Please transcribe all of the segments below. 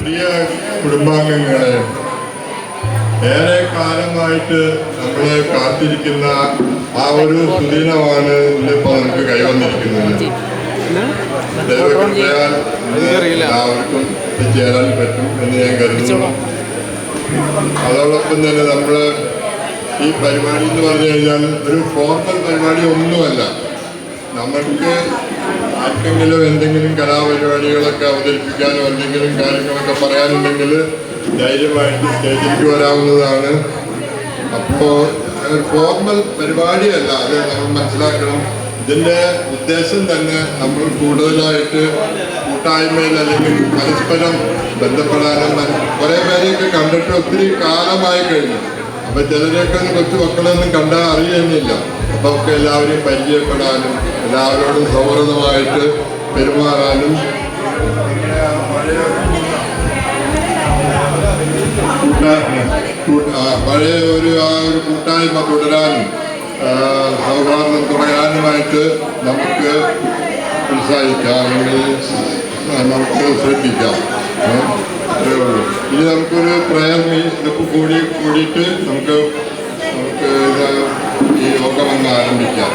പ്രിയ കുടുംബാംഗങ്ങളെ, ഏറെ കാലമായിട്ട് നമ്മൾ കാത്തിരിക്കുന്ന ആ ഒരു സുദിനമാണ് ഇന്നിപ്പോൾ നമുക്ക് കൈവന്നിരിക്കുന്നത്. ദൈവകൃപയാൽ എല്ലാവർക്കും എത്തിച്ചേരാൻ പറ്റും എന്ന് ഞാൻ കരുതുന്നു. അതോടൊപ്പം തന്നെ നമ്മൾ ഈ പരിപാടി എന്ന് പറഞ്ഞു കഴിഞ്ഞാൽ ഒരു ഫോർമൽ പരിപാടി ഒന്നുമല്ല. നമുക്ക് ആർക്കെങ്കിലും എന്തെങ്കിലും കലാപരിപാടികളൊക്കെ അവതരിപ്പിക്കാനോ എന്തെങ്കിലും കാര്യങ്ങളൊക്കെ പറയാനുണ്ടെങ്കിൽ ധൈര്യമായിട്ട് സ്റ്റേജിലേക്ക് വരാവുന്നതാണ്. അപ്പോൾ ഒരു ഫോർമൽ പരിപാടിയല്ല, അത് നമ്മൾ മനസ്സിലാക്കണം. ഇതിൻ്റെ ഉദ്ദേശം തന്നെ നമ്മൾ കൂടുതലായിട്ട് കൂട്ടായ്മയിൽ അല്ലെങ്കിൽ പരസ്പരം ബന്ധപ്പെടാനും കുറേ പേരെയൊക്കെ കണ്ടിട്ട് ഒത്തിരി കാലമായി കഴിഞ്ഞു. അപ്പം ചിലരെയൊക്കെ കൊച്ചു മക്കളൊന്നും കണ്ടാൽ അറിയുന്നില്ല. അപ്പോൾ ഒക്കെ എല്ലാവരെയും പരിചയപ്പെടാനും എല്ലാവരോടും സൗഹൃദമായിട്ട് പെരുമാറാനും പഴയ ഒരു കൂട്ടായ്മ തുടരാനും സൗഹാർദ്ദം തുടരാനുമായിട്ട് നമുക്ക് ഉത്സാഹിക്കാം, അല്ലെങ്കിൽ നമുക്ക് ശ്രദ്ധിക്കാം. ഇനി നമുക്കൊരു പ്രയർ ഇതൊക്കെ കൂടിയിട്ട് നമുക്ക് ഈ യോഗമൊന്ന് ആരംഭിക്കാം.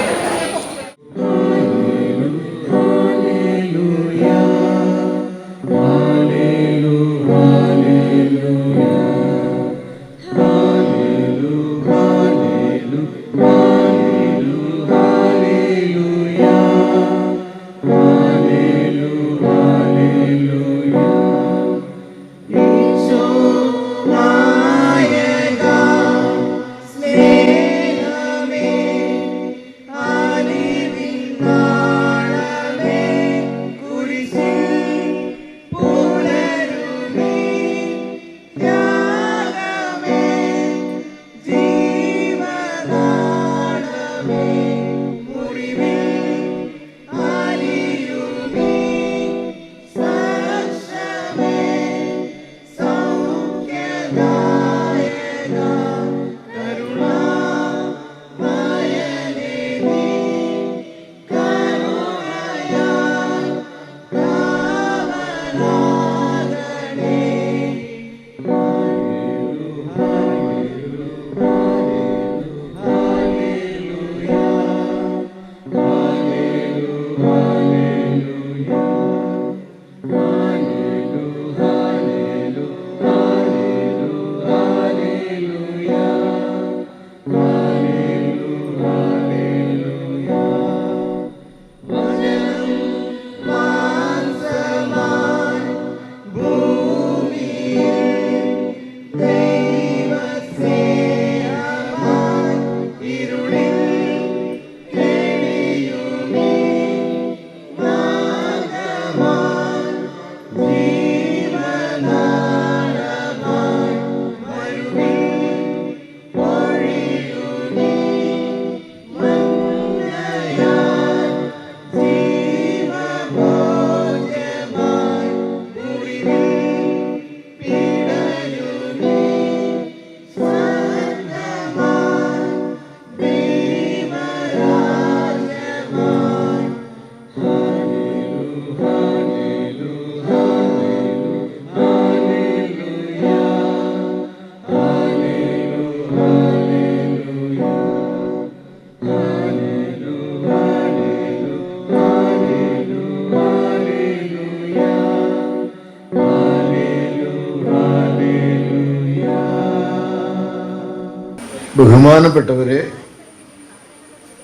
ബഹുമാനപ്പെട്ടവരെ,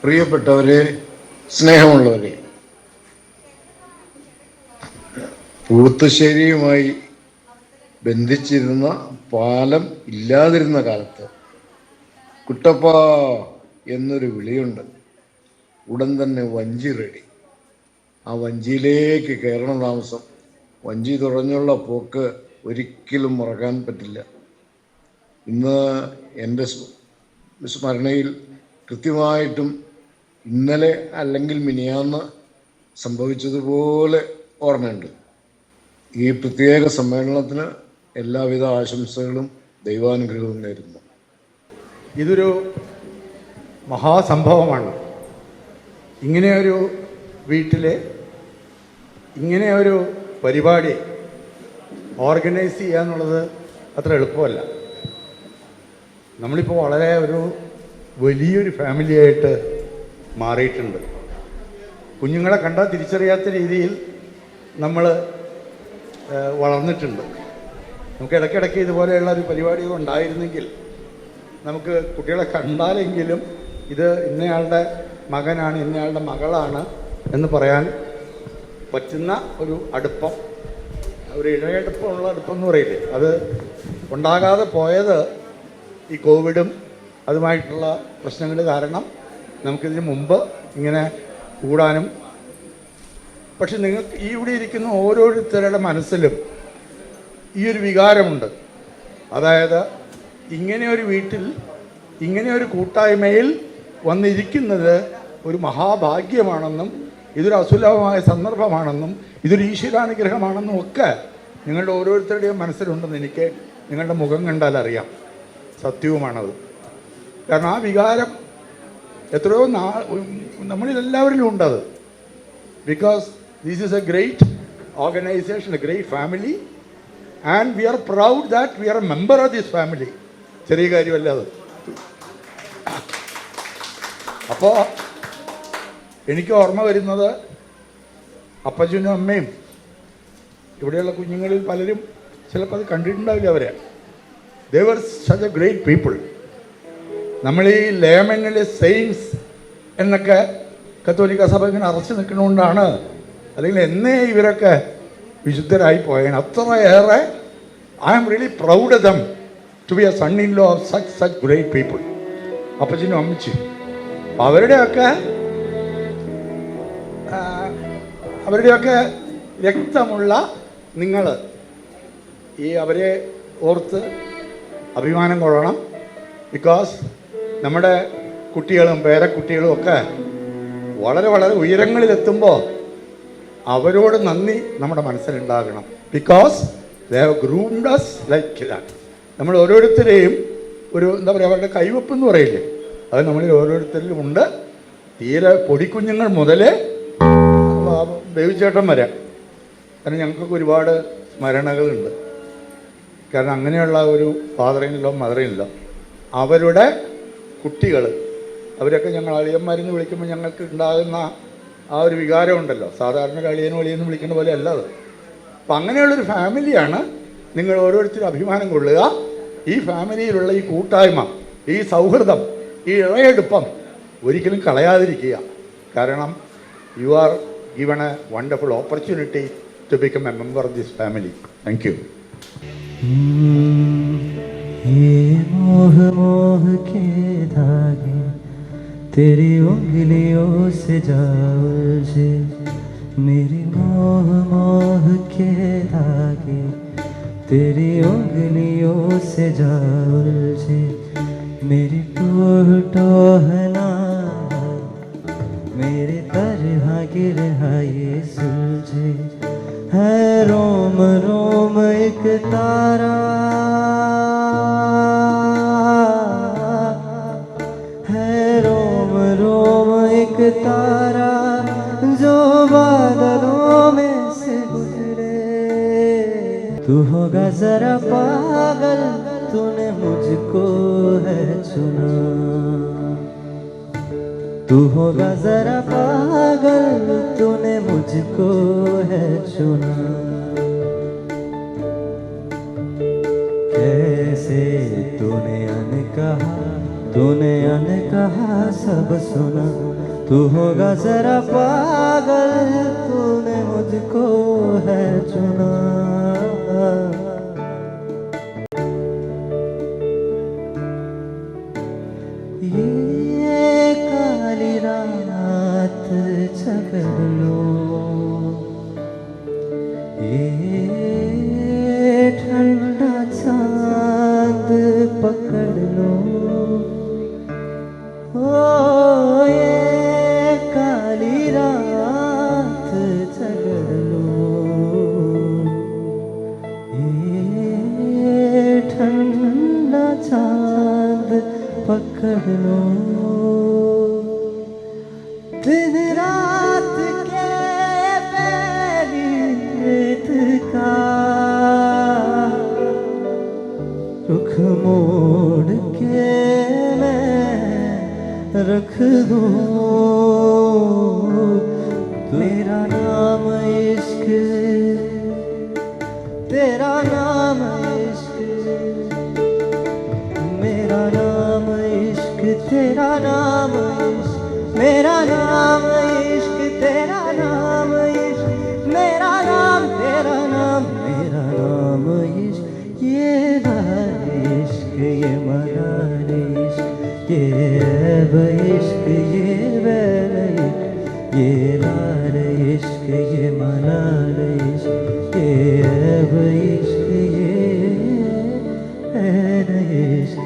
പ്രിയപ്പെട്ടവരെ, സ്നേഹമുള്ളവരെ, പൂർത്തുശ്ശേരിയുമായി ബന്ധിച്ചിരുന്ന പാലം ഇല്ലാതിരുന്ന കാലത്ത് കുട്ടപ്പ എന്നൊരു വിളിയുണ്ട്. ഉടൻ തന്നെ വഞ്ചി റെഡി. ആ വഞ്ചിയിലേക്ക് കയറണ താമസം, വഞ്ചി തുഴഞ്ഞുള്ള പോക്ക് ഒരിക്കലും മറക്കാൻ പറ്റില്ല. ഇന്ന് എൻ്റെ സ്മരണയിൽ കൃത്യമായിട്ടും ഇന്നലെ അല്ലെങ്കിൽ മിനിയാന്ന് സംഭവിച്ചതുപോലെ ഓർമ്മയുണ്ട്. ഈ പ്രത്യേക സമ്മേളനത്തിന് എല്ലാവിധ ആശംസകളും ദൈവാനുഗ്രഹവും നേരുന്നു. ഇതൊരു മഹാസംഭവമാണ്. ഇങ്ങനെയൊരു വീട്ടിലെ ഇങ്ങനെയൊരു പരിപാടി ഓർഗനൈസ് ചെയ്യുക എന്നുള്ളത് അത്ര എളുപ്പമല്ല. നമ്മളിപ്പോൾ വളരെ ഒരു വലിയൊരു ഫാമിലിയായിട്ട് മാറിയിട്ടുണ്ട്. കുഞ്ഞുങ്ങളെ കണ്ടാൽ തിരിച്ചറിയാത്ത രീതിയിൽ നമ്മൾ വളർന്നിട്ടുണ്ട്. നമുക്ക് ഇടയ്ക്കിടയ്ക്ക് ഇതുപോലെയുള്ള ഒരു പരിപാടികൾ ഉണ്ടായിരുന്നെങ്കിൽ നമുക്ക് കുട്ടികളെ കണ്ടാലെങ്കിലും ഇത് ഇന്നയാളുടെ മകനാണ്, ഇന്നയാളുടെ മകളാണ് എന്ന് പറയാൻ പറ്റുന്ന ഒരു അടുപ്പം, ഒരു ഇഴയടുപ്പമുള്ള അടുപ്പം എന്ന് പറയില്ലേ, അത് ഉണ്ടാകാതെ പോയത് ഈ കോവിഡും അതുമായിട്ടുള്ള പ്രശ്നങ്ങൾ കാരണം നമുക്കിതിന് മുമ്പ് ഇങ്ങനെ കൂടാനും. പക്ഷെ നിങ്ങൾക്ക് ഈ ഇവിടെ ഇരിക്കുന്ന ഓരോരുത്തരുടെ മനസ്സിലും ഈ ഒരു വികാരമുണ്ട്. അതായത് ഇങ്ങനെ ഒരു വീട്ടിൽ, ഇങ്ങനെ ഒരു കൂട്ടായ്മയിൽ വന്നിരിക്കുന്നത് ഒരു മഹാഭാഗ്യമാണെന്നും ഇതൊരു അസുലഭമായ സന്ദർഭമാണെന്നും ഇതൊരു ഈശ്വരാനുഗ്രഹമാണെന്നും ഒക്കെ നിങ്ങളുടെ ഓരോരുത്തരുടെയും മനസ്സിലുണ്ടെന്ന് എനിക്ക് നിങ്ങളുടെ മുഖം കണ്ടാൽ അറിയാം. സത്യവുമാണത്. കാരണം ആ വികാരം എത്രയോ നമ്മളിലെല്ലാവരിലും ഉണ്ടത്. Because this is a great organization, a great family, and we are proud that we are a member of this family. ചെറിയ കാര്യമല്ല അത്. അപ്പോൾ എനിക്ക് ഓർമ്മ വരുന്നത് അപ്പച്ചനും അമ്മയും ഇവിടെയുള്ള കുഞ്ഞുങ്ങളിൽ പലരും ചിലപ്പോൾ അത് കണ്ടിട്ടുണ്ടാവില്ല. അവരെ ദേ വർ സച്ച് എ ഗ്രേറ്റ് പീപ്പിൾ. നമ്മൾ ഈ ലേമനിലെ സെയിൻസ് എന്നൊക്കെ കത്തോലിക്ക സഭ ഇങ്ങനെ അറച്ചു നിൽക്കുന്നതുകൊണ്ടാണ്, അല്ലെങ്കിൽ എന്നേ ഇവരൊക്കെ വിശുദ്ധരായി പോയാണ്. അത്രയേറെ I am really proud of them to be a son in law of such great people. അപ്പച്ചനും അമ്മച്ചും അവരുടെയൊക്കെ രക്തമുള്ള നിങ്ങൾ ഈ അവരെ ഓർത്ത് അഭിമാനം കൊള്ളണം. ബിക്കോസ് നമ്മുടെ കുട്ടികളും പേരക്കുട്ടികളും ഒക്കെ വളരെ വളരെ ഉയരങ്ങളിലെത്തുമ്പോൾ അവരോട് നന്ദി നമ്മുടെ മനസ്സിലുണ്ടാകണം. Because they have groomed us like that. നമ്മൾ ഓരോരുത്തരെയും ഒരു എന്താ പറയുക, അവരുടെ കൈവപ്പ് എന്ന് പറയില്ലേ, അത് നമ്മളിൽ ഓരോരുത്തരിലും ഉണ്ട്. തീരെ പൊടിക്കുഞ്ഞുങ്ങൾ മുതൽ ബേബിച്ചേട്ടൻ വരെ. കാരണം ഞങ്ങൾക്കൊക്കെ ഒരുപാട് സ്മരണകളുണ്ട്. കാരണം അങ്ങനെയുള്ള ഒരു ഫാദറിനിലോ മദറിനിലോ അവരുടെ കുട്ടികൾ, അവരൊക്കെ ഞങ്ങൾ അളിയന്മാരെന്ന് വിളിക്കുമ്പോൾ ഞങ്ങൾക്ക് ഉണ്ടാകുന്ന ആ ഒരു വികാരമുണ്ടല്ലോ, സാധാരണ അളിയനും അളിയെന്ന് വിളിക്കുന്ന പോലെ അല്ല അത്. അപ്പം അങ്ങനെയുള്ളൊരു ഫാമിലിയാണ് നിങ്ങൾ ഓരോരുത്തരും അഭിമാനം കൊള്ളുക. ഈ ഫാമിലിയിലുള്ള ഈ കൂട്ടായ്മ, ഈ സൗഹൃദം, ഈ ഇഴയെടുപ്പം ഒരിക്കലും കളയാതിരിക്കുക. കാരണം you are given a wonderful opportunity to become a member of this family. Thank you. ये मोह मोह के धागे तेरी उंगलियों से जा उलझे, मेरी मोह मोह के धागे तेरी उंगलियों से जा उलझे, मेरी टोह टोहना मेरे तरह गिर ये सुलझे, है रोम रोम एक तारा, है रोम रोम एक तारा जो बादलों में से गुजरे। तू होगा जरा पागल, तूने मुझको है चुना, तू होगा जरा पागल, तूने मुझको है चुना। कैसे तूने अनकहा सब सुना, तू होगा जरा पागल, तूने मुझको है चुना। रात जगह लो, ये ठंडा चांद पकड़ लो, ओ ये काली रात जगह लो, ये ठंडा चांद पकड़ लो। दिन रात के पहली रात का मोड़ के मैं रख दूं मेरा नाम इश्क, तेरा नाम इश्क, मेरा नाम इश्क, तेरा नाम इश्क, मेरा नाम इश्क, तेरा नाम इश्क, मेरा नाम, तेरा नाम, मेरा नाम इश्क, ये इश्क, ये मलाल इश्क, ये इश्क, ये बैल इश्क, ये लाल इश्क, ये मलाल इश्क, ये इश्क, ये बैल इश्क।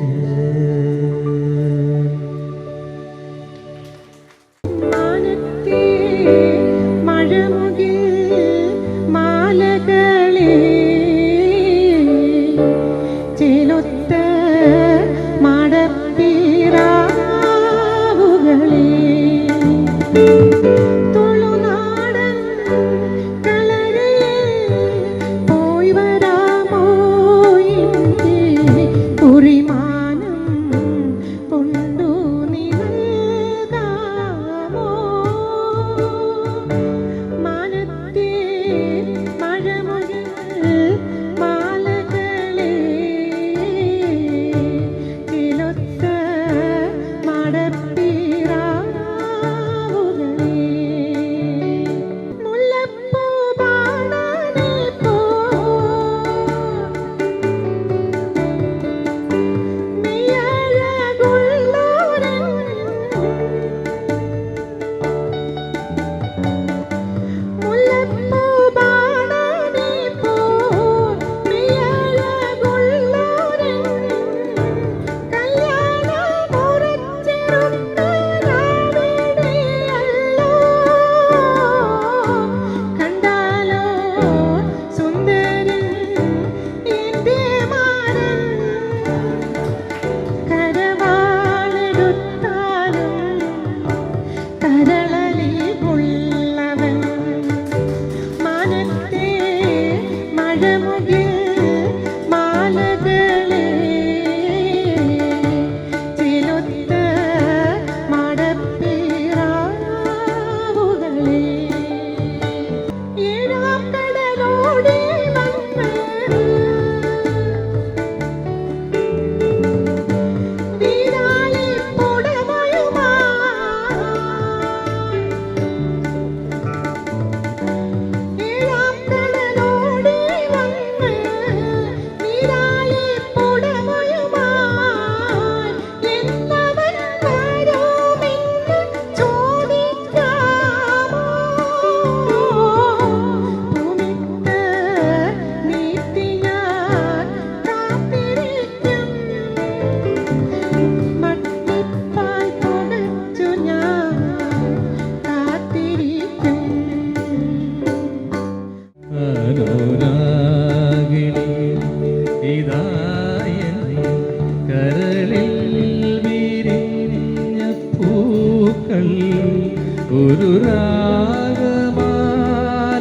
ഒരു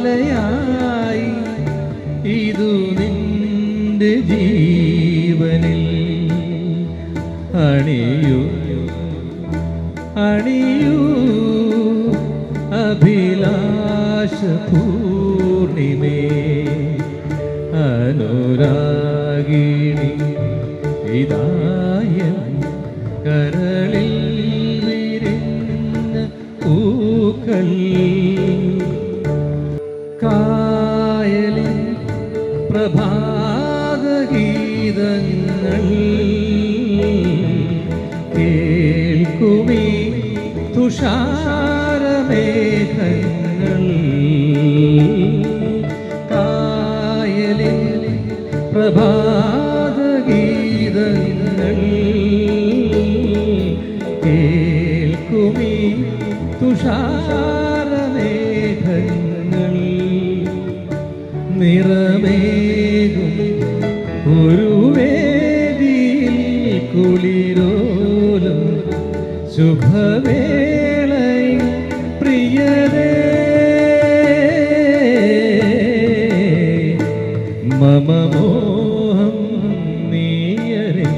രാഗമാലയായി ഇതു നിന്റെ ജീവനിൽ അണിയൂ അണിയൂ അഭിലാഷ പൂർണിമേ അനുരാഗിണി ഇതായ കരളിൽ വിരിഞ്ഞ പൂക്കൾ കായലിൽ പ്രഭാതഗീതങ്ങൾ കേൾക്കുമീ തുഷാരമേഘങ്ങൾ കായലിൽ പ്രഭാതഗീതങ്ങൾ കേൾക്കുമീ തുഷാരമേഘങ്ങൾ നിറമേകും ഒരു വേദിയിൽ കുളിരോലും ശുഭവേളയിൽ പ്രിയരേ മമ മോഹം നീയരേ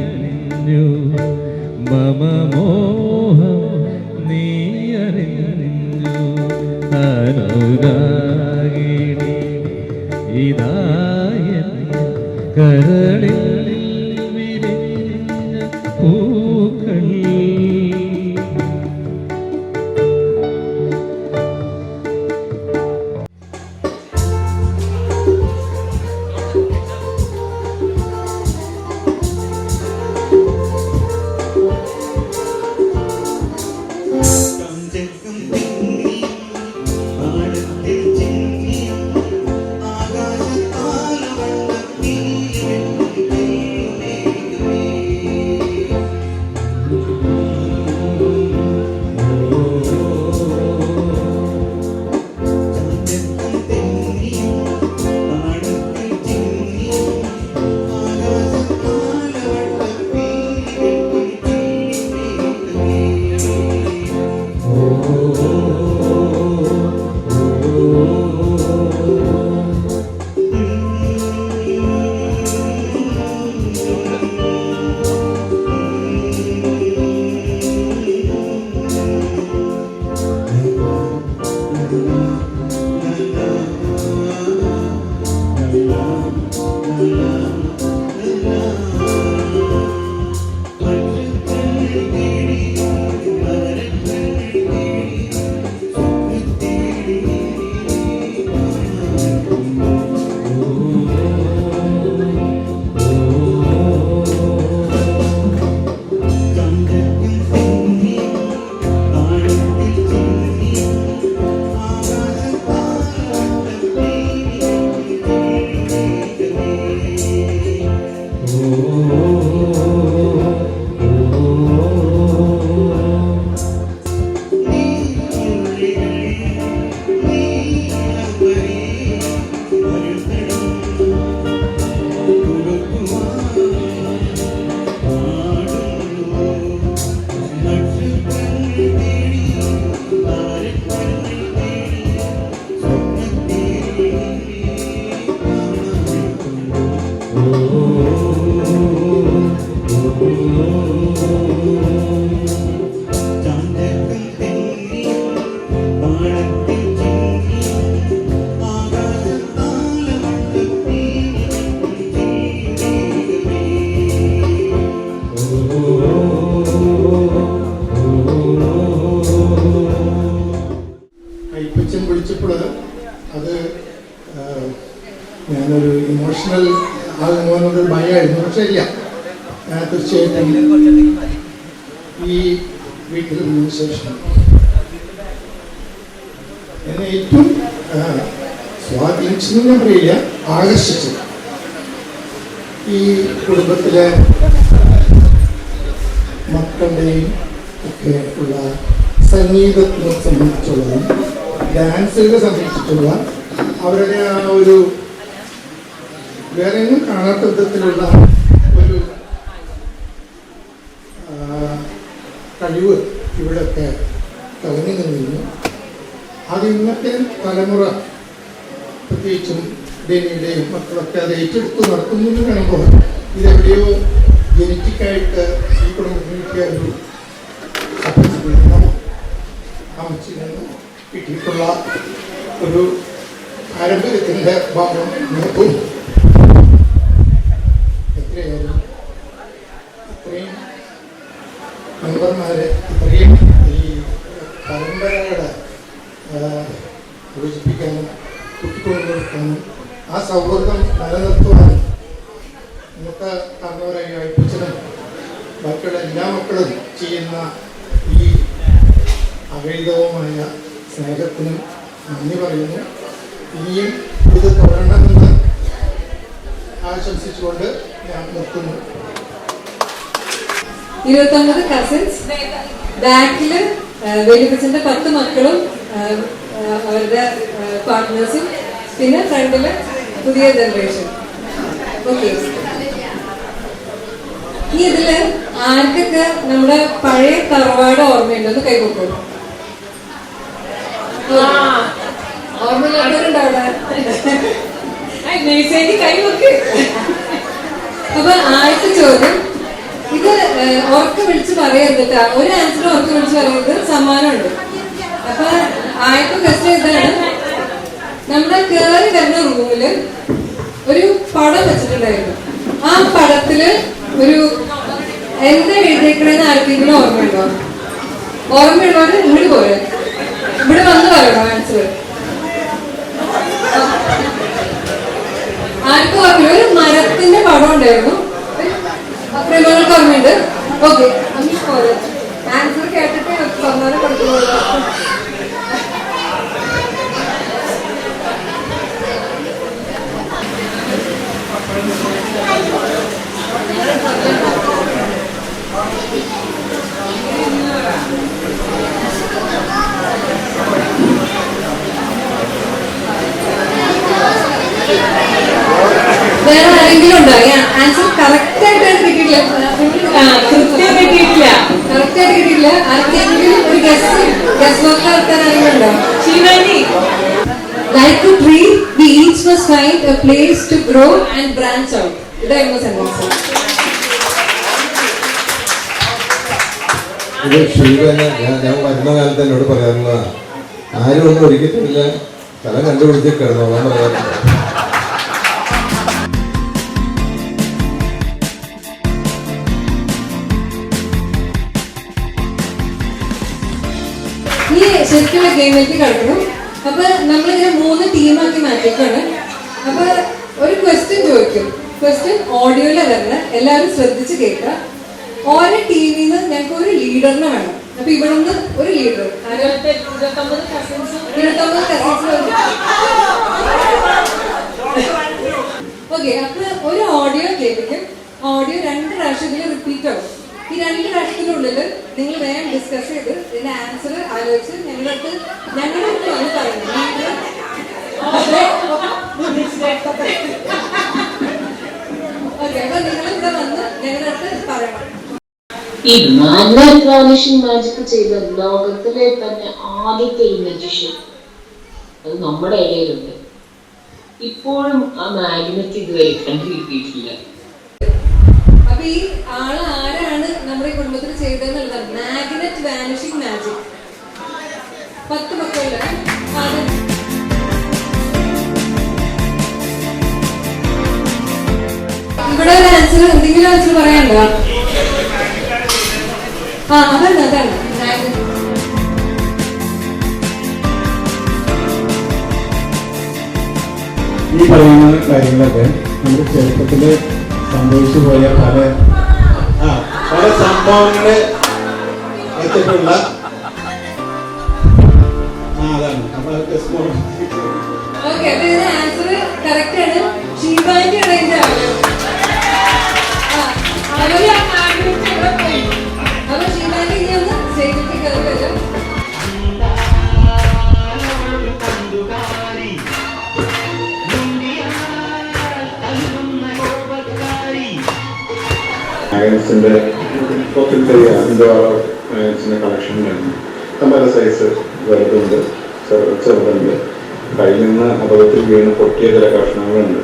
കരളിൽ വിരിഞ്ഞ പൂക്കൾ അയ്യപ്പച്ചൻ വിളിച്ചപ്പോൾ അത് ഞാനൊരു ഇമോഷണൽ ആകുന്നതിനോട് ഭയമായിരുന്നു. പക്ഷെ ഇല്ല, തീർച്ചയായിട്ടും ഈ വീട്ടിൽ നിന്നതിന് ശേഷം എന്നെ ഏറ്റവും സ്വാധീനിച്ചെന്ന് ഞാൻ പറയില്ല, ആകർഷിച്ചത് ഈ കുടുംബത്തിലെ മക്കളുടെയും ഒക്കെ ഉള്ള സംഗീതത്തിനെ സംബന്ധിച്ചുള്ളതും ഡാൻസുകളെ സംബന്ധിച്ചിട്ടുള്ള അവരുടെ ആ ഒരു വേറെ ഒന്നും കാണാത്ത വിധത്തിലുള്ള ഒരു കഴിവ് ഇവിടെയൊക്കെ തിളങ്ങി നിന്നിരുന്നു. അത് ഇന്നത്തെ തലമുറ, പ്രത്യേകിച്ചും ഡെനിയുടെയും മക്കളൊക്കെ അത് ഏറ്റെടുത്ത് നടത്തുന്നു എന്ന് കാണുമ്പോൾ ഇതെവിടെയോ ജനറ്റിക്കായിട്ട് ഈ കുടുംബത്തിനൊക്കെ ഒരു അമ്മച്ചിൽ നിന്ന് കിട്ടിയിട്ടുള്ള ഒരു പാരമ്പര്യത്തിൻ്റെ ഭാഗം നോക്കും. എത്രയായാലും ഇത്രയും മെമ്പർമാരെ ഇത്രയും ഈ പരമ്പരകളെ യോജിപ്പിക്കാനും കുട്ടിക്കൊണ്ടുകൊടുക്കാനും ആ സൗഹൃദം നിലനിർത്തുവാനും ഇന്നത്തെ തന്നവരായി അയ്യപ്പച്ചനും ബാക്കിയുള്ള എല്ലാ മക്കളും ചെയ്യുന്ന ഈ അഗൈതവുമായ സ്നേഹത്തിനും നന്ദി പറയുന്നു. ഇനിയും ഇത് തുടരണമെന്ന് ആശംസിച്ചുകൊണ്ട് ഞാൻ നിർത്തുന്നു. 29 കസിൻസ്, ബാക്കില് വേലിപ്പച്ചന്റെ 10 മക്കളും അവരുടെ പാർട്ട്നേഴ്സും, പിന്നെ ഫ്രണ്ടില് പുതിയ ജനറേഷൻ. ഓക്കെ, ഇനി ഇതില് ആർക്കൊക്കെ നമ്മുടെ പഴയ തറവാട് ഓർമ്മയുണ്ടെന്ന് കൈകൊടുക്കും. ഓർമ്മയുള്ളവരുണ്ടോ അവിടെ? കൈവക്ക്. അപ്പൊ ആദ്യത്തെ ചോദ്യം, ഇത് ഉറക്കെ വിളിച്ച് പറയരുത്, ഒരു ആൻസർ ഉറക്കെ വിളിച്ച് പറയരുത്, സമ്മാനമുണ്ട്. അപ്പൊ ആദ്യത്തെ ക്വസ്റ്റ്യൻ ഇതാണ്. നമ്മുടെ കേറി വരുന്ന റൂമില് ഒരു പടം വെച്ചിട്ടുണ്ടായിരുന്നു. ആ പടത്തില് ഒരു എന്താ എഴുതിയേക്കണെന്ന് ആർക്കെങ്കിലും ഓർമ്മയുണ്ടോ? ഓർമ്മയുള്ളവര് ഇങ്ങോട്ട് പോരെ, ഇവിടെ വന്ന് പറയണോ ആൻസർ? ആർക്കും ഓർമ്മയില്ല. ഒരു മരത്തിന്റെ പടം ഉണ്ടായിരുന്നു. പ്രേമങ്ങൾക്ക് ഓർമ്മയുണ്ട്? ഓക്കെ, ആൻസർ കേട്ടിട്ട് സമ്മാനം കൊടുക്കുന്നുള്ളൂ. വേറെ ആരെങ്കിലും ഉണ്ടോ? ആൻസർ കറക്റ്റ് ആയിട്ട് കിട്ടിയിട്ടില്ല, കൃത്യം കിട്ടിയിട്ടില്ല, കറക്റ്റ് ആയിട്ട് കിട്ടിയില്ല. ആർക്കെങ്കിലും ഒരു ഗസ് വർക്ക് നടത്താൻ ആരെങ്കിലും ഉണ്ടോ? Shivani. Like a tree, we each must find a place to grow and branch out. ഇതായിരുന്നു സെന്റൻസ്. ഇത് ശിവന് ഞാൻ വരുന്ന കാലത്ത് എന്നോട് പറയാറുള്ളതാണ്, ആരും ഒന്നും ഒരിക്കത്തില്ല, സ്ഥലം കണ്ടുപിടിച്ച് കിടന്നോളാൻ പറയാറുണ്ട്. ഈ ശരിക്കുള്ള ഗെയിമിലേക്ക് കളിക്കണം. അപ്പൊ നമ്മളിങ്ങനെ 3 ടീമാക്കി മാറ്റിയേക്കാണ്. അപ്പൊ ഒരു ക്വസ്റ്റ്യൻ ചോദിക്കും. ക്വസ്റ്റ്യൻ ഓഡിയോയിലെ തന്നെ, എല്ലാവരും ശ്രദ്ധിച്ച് കേൾക്കുക. ഓരോ ടീമിൽ നിന്ന് ഞങ്ങൾക്ക് ഒരു ലീഡറിനെ വേണം. അപ്പൊ ഇവിടെ നിന്ന് ഒരു ലീഡർ, 29 കസിൻസ്. ഓക്കെ, അപ്പൊ ഒരു ഓഡിയോ കേൾപ്പിക്കും. ഓഡിയോ 2 പ്രാവശ്യം ഇതിൽ റിപ്പീറ്റ് ആവും. ഈ 2 പ്രാവശ്യത്തിനുള്ളിൽ നിങ്ങൾ വേഗം ഡിസ്കസ് ചെയ്ത് ഇതിന്റെ ആൻസർ ആലോചിച്ച് ഞങ്ങളുടെ അടുത്ത് വന്ന് പറയുന്നു. ഓക്കെ, അപ്പൊ നിങ്ങൾ ഇവിടെ വന്ന് ഞങ്ങളുടെ അടുത്ത് പറയണം. ഈ മാഗ്നറ്റ് വാനിഷിംഗ് മാജിക് ചെയ്ത ലോകത്തിലെ തന്നെ ആദ്യത്തെ ഒരു മജീഷ്യൻ അത് നമ്മുടെ ഇടയിലുണ്ട്. ഇപ്പോഴും ആ മാഗ്നറ്റ് ഇതുവരെ കണ്ടുകിട്ടിയിട്ടില്ല. അപ്പൊ ഈ ആള് ആരാണ് നമ്മുടെ കുടുംബത്തിൽ ചെയ്തതെന്നുള്ളതാണ് മാഗ്നറ്റ് വാനിഷിംഗ് മാജിക്. 10 മക്കളുടെ ഇവിടെ ഒരു ആൻസർ, എന്തെങ്കിലും ആൻസർ പറയാനുണ്ടോ? അതാണ് ഈ പറയുന്ന കാര്യങ്ങളൊക്കെ നമ്മുടെ ചെറുപ്പത്തിൽ സംഭവിച്ചു പോയ പല സംഭവങ്ങളെ വെച്ചിട്ടുള്ള അതാണ്. അപ്പൊ ഓക്കെ, അപ്പൊ ഇതിന്റെ ആൻസർ കറക്റ്റ് ആണ്. ഷീബാന്റെ റേഞ്ച് ആണ്. അപ്പൊ ഷീബാന്റെ ഇനി ഒന്ന് സ്റ്റേജിലേക്ക് കയറി വരും. മാഗ്നറ്റ്സിന്റെ ഒത്തിരി മാഗ്നറ്റ്സിന്റെ കളക്ഷൻ ഉണ്ടായിരുന്നു. പല സൈസ് വലുതുണ്ട്, ചെറുതുണ്ട്. കയ്യിൽ നിന്ന് അബദ്ധത്തിൽ വീണ് പൊട്ടിയ ചില കഷ്ണങ്ങളുണ്ട്.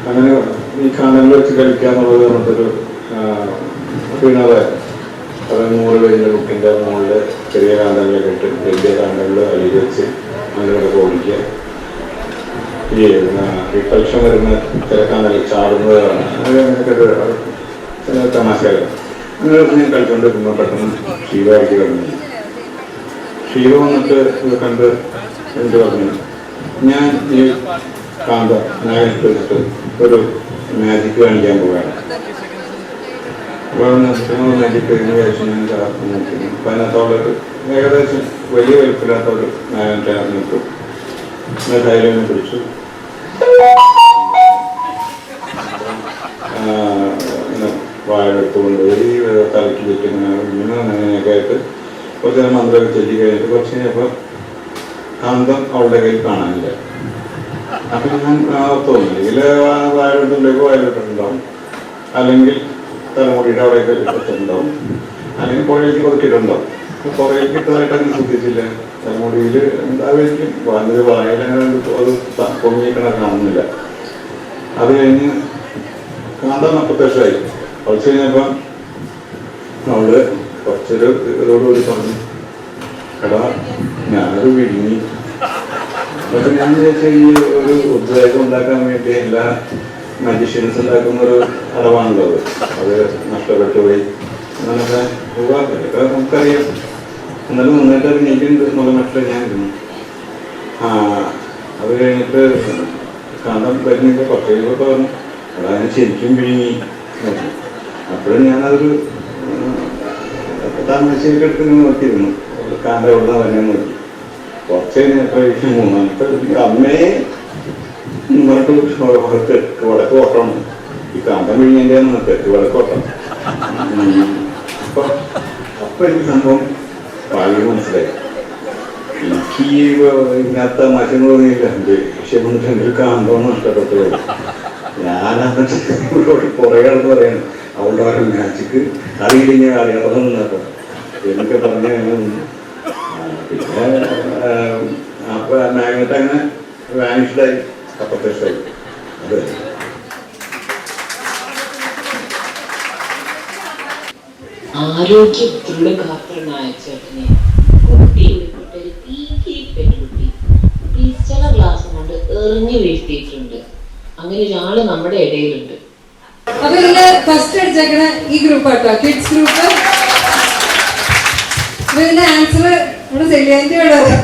അങ്ങനെ ഈ കാണ്ടങ്ങൾ വെച്ച് കളിക്കുക എന്നുള്ളത് നമുക്കൊരു വിനോദമായിരുന്നു. അത് 100 പേജിന്റെ ബുക്കിന്റെ മുകളിൽ ചെറിയ കാന്തങ്ങളിലൊക്കെ ഇട്ട് വലിയ കാന്തങ്ങളിൽ അരിയിൽ വെച്ച് അതിലൂടെ ഓടിക്കുക. ഈ റിപ്പൽഷൻ വരുന്ന ചില കാന്തങ്ങൾ ചാടുന്നതാണ്. അങ്ങനെയൊക്കെ ചില തമാശകൾ. അങ്ങനെ ഞാൻ കളിച്ചുകൊണ്ടിരിക്കുമ്പോൾ പെട്ടെന്ന് ഷീവ ആക്കി കിടന്നു. ഷീവ വന്നിട്ട് ഇത് കണ്ട് എന്ത് പറഞ്ഞു, ഞാൻ ഈ കാന്ത മാഗ്നറ്റ് വെച്ചിട്ട് ഒരു മാജിക് കാണിക്കാൻ പോവുകയാണ്. മാജിക് കഴിഞ്ഞ ശേഷം ഞാൻ നോക്കി. അപ്പം അതിനകത്തോളൊരു ഏകദേശം വലിയ വലുപ്പില്ലാത്ത ഒരു മാഗ്നറ്റ് നിട്ടു. കയ്യിലൊന്ന് പിടിച്ചു. വാഴെടുത്തുകൊണ്ട് ഈ തലയ്ക്ക് ചുറ്റുന്ന അങ്ങനെയൊക്കെ ആയിട്ട് കുറച്ച് നേരം മന്ത്രമൊക്കെ ചൊല്ലി കഴിഞ്ഞിട്ട് കുറച്ച് കഴിഞ്ഞപ്പോൾ കാന്തം അവളുടെ കയ്യിൽ കാണാനില്ല. അപ്പം ഞാൻ തോന്നി ഇതിൽ വാഴെടുത്തുണ്ടേക്കോ വാഴെടുത്തിട്ടുണ്ടാവും, അല്ലെങ്കിൽ തലമുടിയുടെ അവിടെയൊക്കെ വെച്ചിട്ടുണ്ടാവും, അല്ലെങ്കിൽ പുഴയിലേക്ക് കൊടുത്തിട്ടുണ്ടാവും. പുറകിലേക്ക് ഇട്ടതായിട്ട് അങ്ങനെ ശ്രദ്ധിച്ചില്ല. തലമുടിയിൽ എന്തായിരിക്കും വന്നത് വായലങ്ങനെ അത് പൊങ്ങിക്കണ കാണുന്നില്ല. അത് കഴിഞ്ഞ് കാന്തം അപ്രത്യക്ഷമായി. കുറച്ച് കഴിഞ്ഞപ്പം അവള് കുറച്ചൊരു ഇതോടുകൂടി പറഞ്ഞു, എടാ ഞാനത് വിഴുങ്ങി. പക്ഷെ ഞാൻ വിചാരിച്ച ഈ ഒരു ഉദ്വേഗം ഉണ്ടാക്കാൻ വേണ്ടി എല്ലാ മജീഷ്യൻസ് ഉണ്ടാക്കുന്നൊരു അടവാണല്ലോ അത് നഷ്ടപ്പെട്ടു പോയി അങ്ങനൊക്കെ ഒഴിവാക്കില്ല നമുക്കറിയാം. എന്നാലും നന്നായിട്ട് അഭിനയിക്കുന്നുണ്ട് എന്നുള്ള മറ്റുള്ള ഞാനിരുന്നു. അത് കഴിഞ്ഞിട്ട് കാണാൻ വരുന്നില്ല. കുറച്ച് കഴിയുമ്പോൾ പറഞ്ഞു അവിടെ അതിന് ശരിക്കും വിഴുങ്ങി. അപ്പോഴും ഞാനതൊരു താമരശ്ശേരിക്ക് എടുക്കുന്ന നോക്കിയിരുന്നു. കാന്ത എവിടെ തന്നെ നോക്കി. കുറച്ച് കഴിഞ്ഞപ്പോൾ മൂന്നാമത്തെ അമ്മയെ ഇങ്ങോട്ട് വടക്ക് ഓട്ടം ഈ കാന്തം വിഴിഞ്ഞതിൻ്റെ തെക്ക് വടക്ക് ഓട്ടം. അപ്പൊ എനിക്ക് സംഭവം പാലി മനസ്സിലായി. എനിക്ക് ഇതിനകത്ത് മറ്റൊന്നുമില്ല. ദേഷ്യം വന്നിട്ട് ഒരു കാന്തം നഷ്ടപ്പെട്ടു. ഞാനത് പുറകെന്ന് പറയണം. അവളുടെ പറഞ്ഞ മാച്ചിക്ക് അറിയില്ലെങ്കിൽ അറിയാതെ നിന്നപ്പോ എന്നൊക്കെ പറഞ്ഞ പിന്നെ അപ്പൊ മാഗ്നറ്റ് അങ്ങനെ വാനിഷ്ഡായി, അപ്രത്യക്ഷമായി. അത് ആരോഗ്യ ദൃഢഗാത്രനായ ചേട്ടനെ കുട്ടി ഉൾപ്പെട്ടൊരു പെൺകുട്ടി ചില ഗ്ലാസ് കൊണ്ട് എറിഞ്ഞു വീഴ്ത്തിയിട്ടുണ്ട്. അങ്ങനെ ഒരാള് നമ്മുടെ ഇടയിലുണ്ട്. അപ്പൊ ഇതില് ഫസ്റ്റ് അടിച്ചേക്കണ ഈ ഗ്രൂപ്പ് ആട്ടോ, കിഡ്സ് ഗ്രൂപ്പ്. അപ്പൊ ഇതിന്റെ ആൻസർ നമ്മുടെ സെലിയാന്റിയോട് അറിയാം.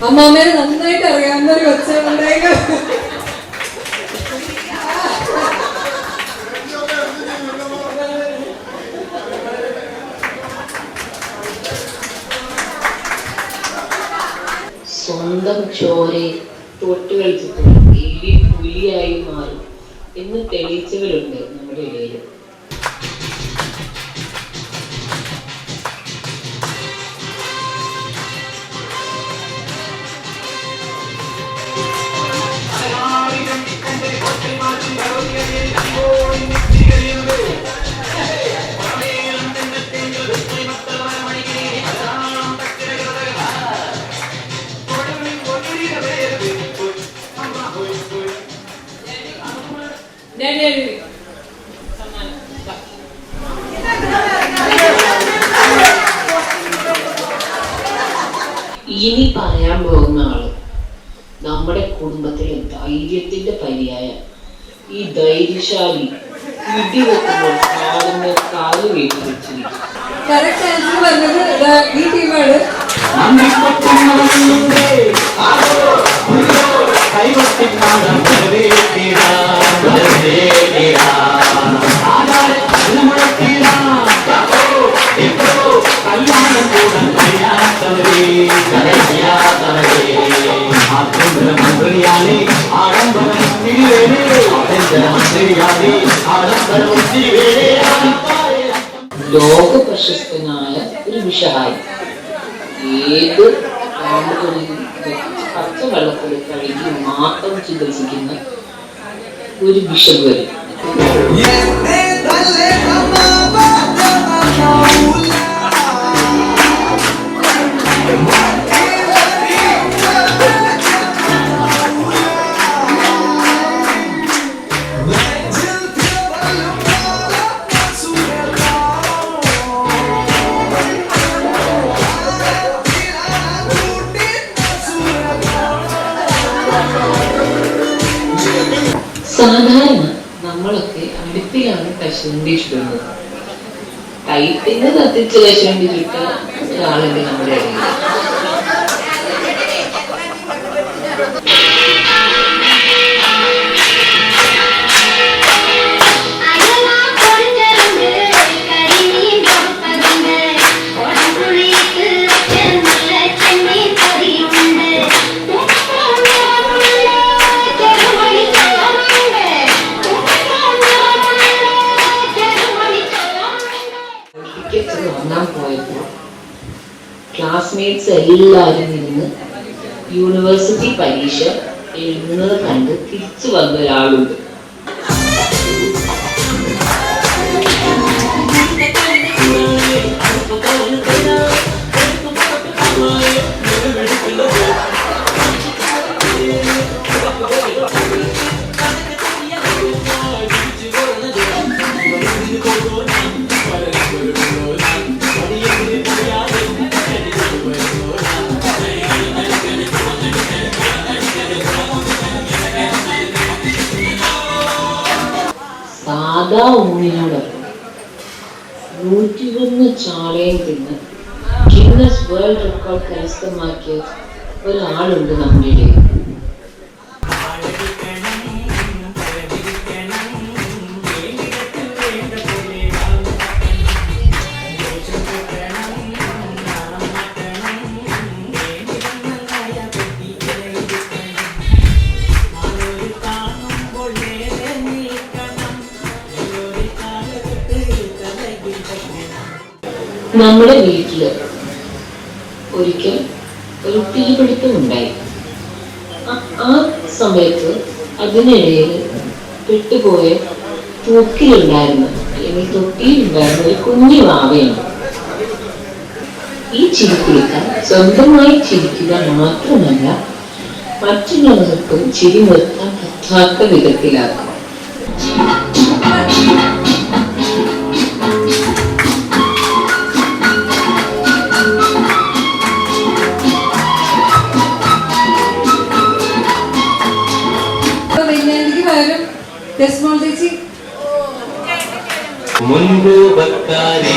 അമ്മാമ്മേനെ നന്നായിട്ട് അറിയാവുന്ന ഒരു കൊച്ചുണ്ടായേക്കാം. സ്വന്തം ചോരയെ തൊട്ട് കളിച്ചിട്ട് എലി പുലിയായി മാറും എന്ന് തെളിയിച്ചവരുണ്ട് നമ്മുടെ ഇടയിൽ. ഇനി പറയാൻ പോകുന്ന ആള് നമ്മുടെ കുടുംബത്തിലെ ധൈര്യത്തിന്റെ പര്യായം. ഈ ധൈര്യശാലി ഇടിവെക്കുമ്പോൾ കാല് വീട്ടിൽ വെച്ചിരിക്കും. കറക്റ്റ് ആൻസർ പറഞ്ഞത് ഈ ടീമാണ്. ലോക പ്രശസ്തനായ ഒരു വിഷഹായി ഏത് പച്ചവെള്ളത്തിൽ കഴുകി മാത്രം ചികിത്സിക്കുന്ന ഒരു വിഷവരി. സാധാരണ നമ്മളൊക്കെ അടുപ്പിലാണ് കശുവണ്ടി ചുടുന്നത്. കൈത്തിന് കത്തിച്ച് കശുവണ്ടി ചുട്ട ഒരാളുണ്ട് നമ്മുടെ ഇടയിൽ. ക്ലാസ്മേറ്റ്സ് എല്ലാവരും നിന്ന് യൂണിവേഴ്സിറ്റി പരീക്ഷ എഴുതുന്നത് കണ്ട് തിരിച്ചു വന്ന ഒരാളുണ്ട്. സാദാ ഊണിനോടൊപ്പം 101 ചാളയും തിന്ന് ഗിന്നസ് വേൾഡ് റെക്കോർഡ് കരസ്ഥമാക്കിയ ഒരാളുണ്ട് നമ്മുടെ ഇടയിൽ. നമ്മുടെ വീട്ടില് ഒരിക്കൽ ഒരു തീപിടുത്തം ഉണ്ടായി. ആ സമയത്ത് അതിനിടയിൽ പെട്ടുപോയ തൂക്കിലുണ്ടായിരുന്ന അല്ലെങ്കിൽ തൊട്ടിയിലുണ്ടായിരുന്ന ഒരു കുഞ്ഞു വാവയുണ്ട്. ഈ ചിരിക്കുടുക്കാൻ സ്വന്തമായി ചിരിക്കുക മാത്രമല്ല മറ്റുള്ളവർക്കും ചിരി നിർത്താൻ പറ്റാത്ത വിധത്തിലാക്കും. മുൻപ് ഭക്താരി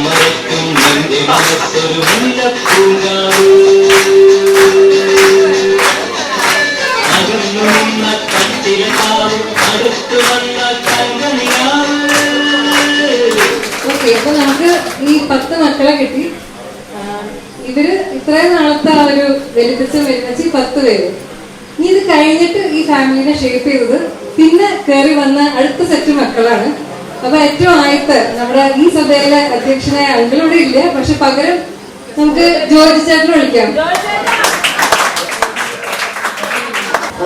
മറക്കും എന്റെ മനസ്സൊരു മുല്ലപ്പൂങ്കാവ് അകന്നു നിന്ന കട്ടിലാവ് അടുത്തു വന്ന കങ്കണിയാവ്. ഓക്കെ, അപ്പൊ നമുക്ക് ഈ 10 മക്കളെ കിട്ടി. ഇവര് ഇത്രയും നാളത്തെ ആ ഒരു വലിപ്പിച്ച് 10 പേര്. ഇനി ഇത് കഴിഞ്ഞിട്ട് ഈ ഫാമിലിനെ ഷേപ്പ് ചെയ്തത് പിന്നെ കയറി വന്ന അടുത്ത സെറ്റ് മക്കളാണ്. അപ്പൊ ഏറ്റവും ആദ്യത്തെ നമ്മുടെ ഈ സഭയിലെ അധ്യക്ഷനായ അങ്കിളൂടെ ഇല്ല, പക്ഷെ പകരം നമുക്ക് ജോർജ് ചേട്ടനെ വിളിക്കാം.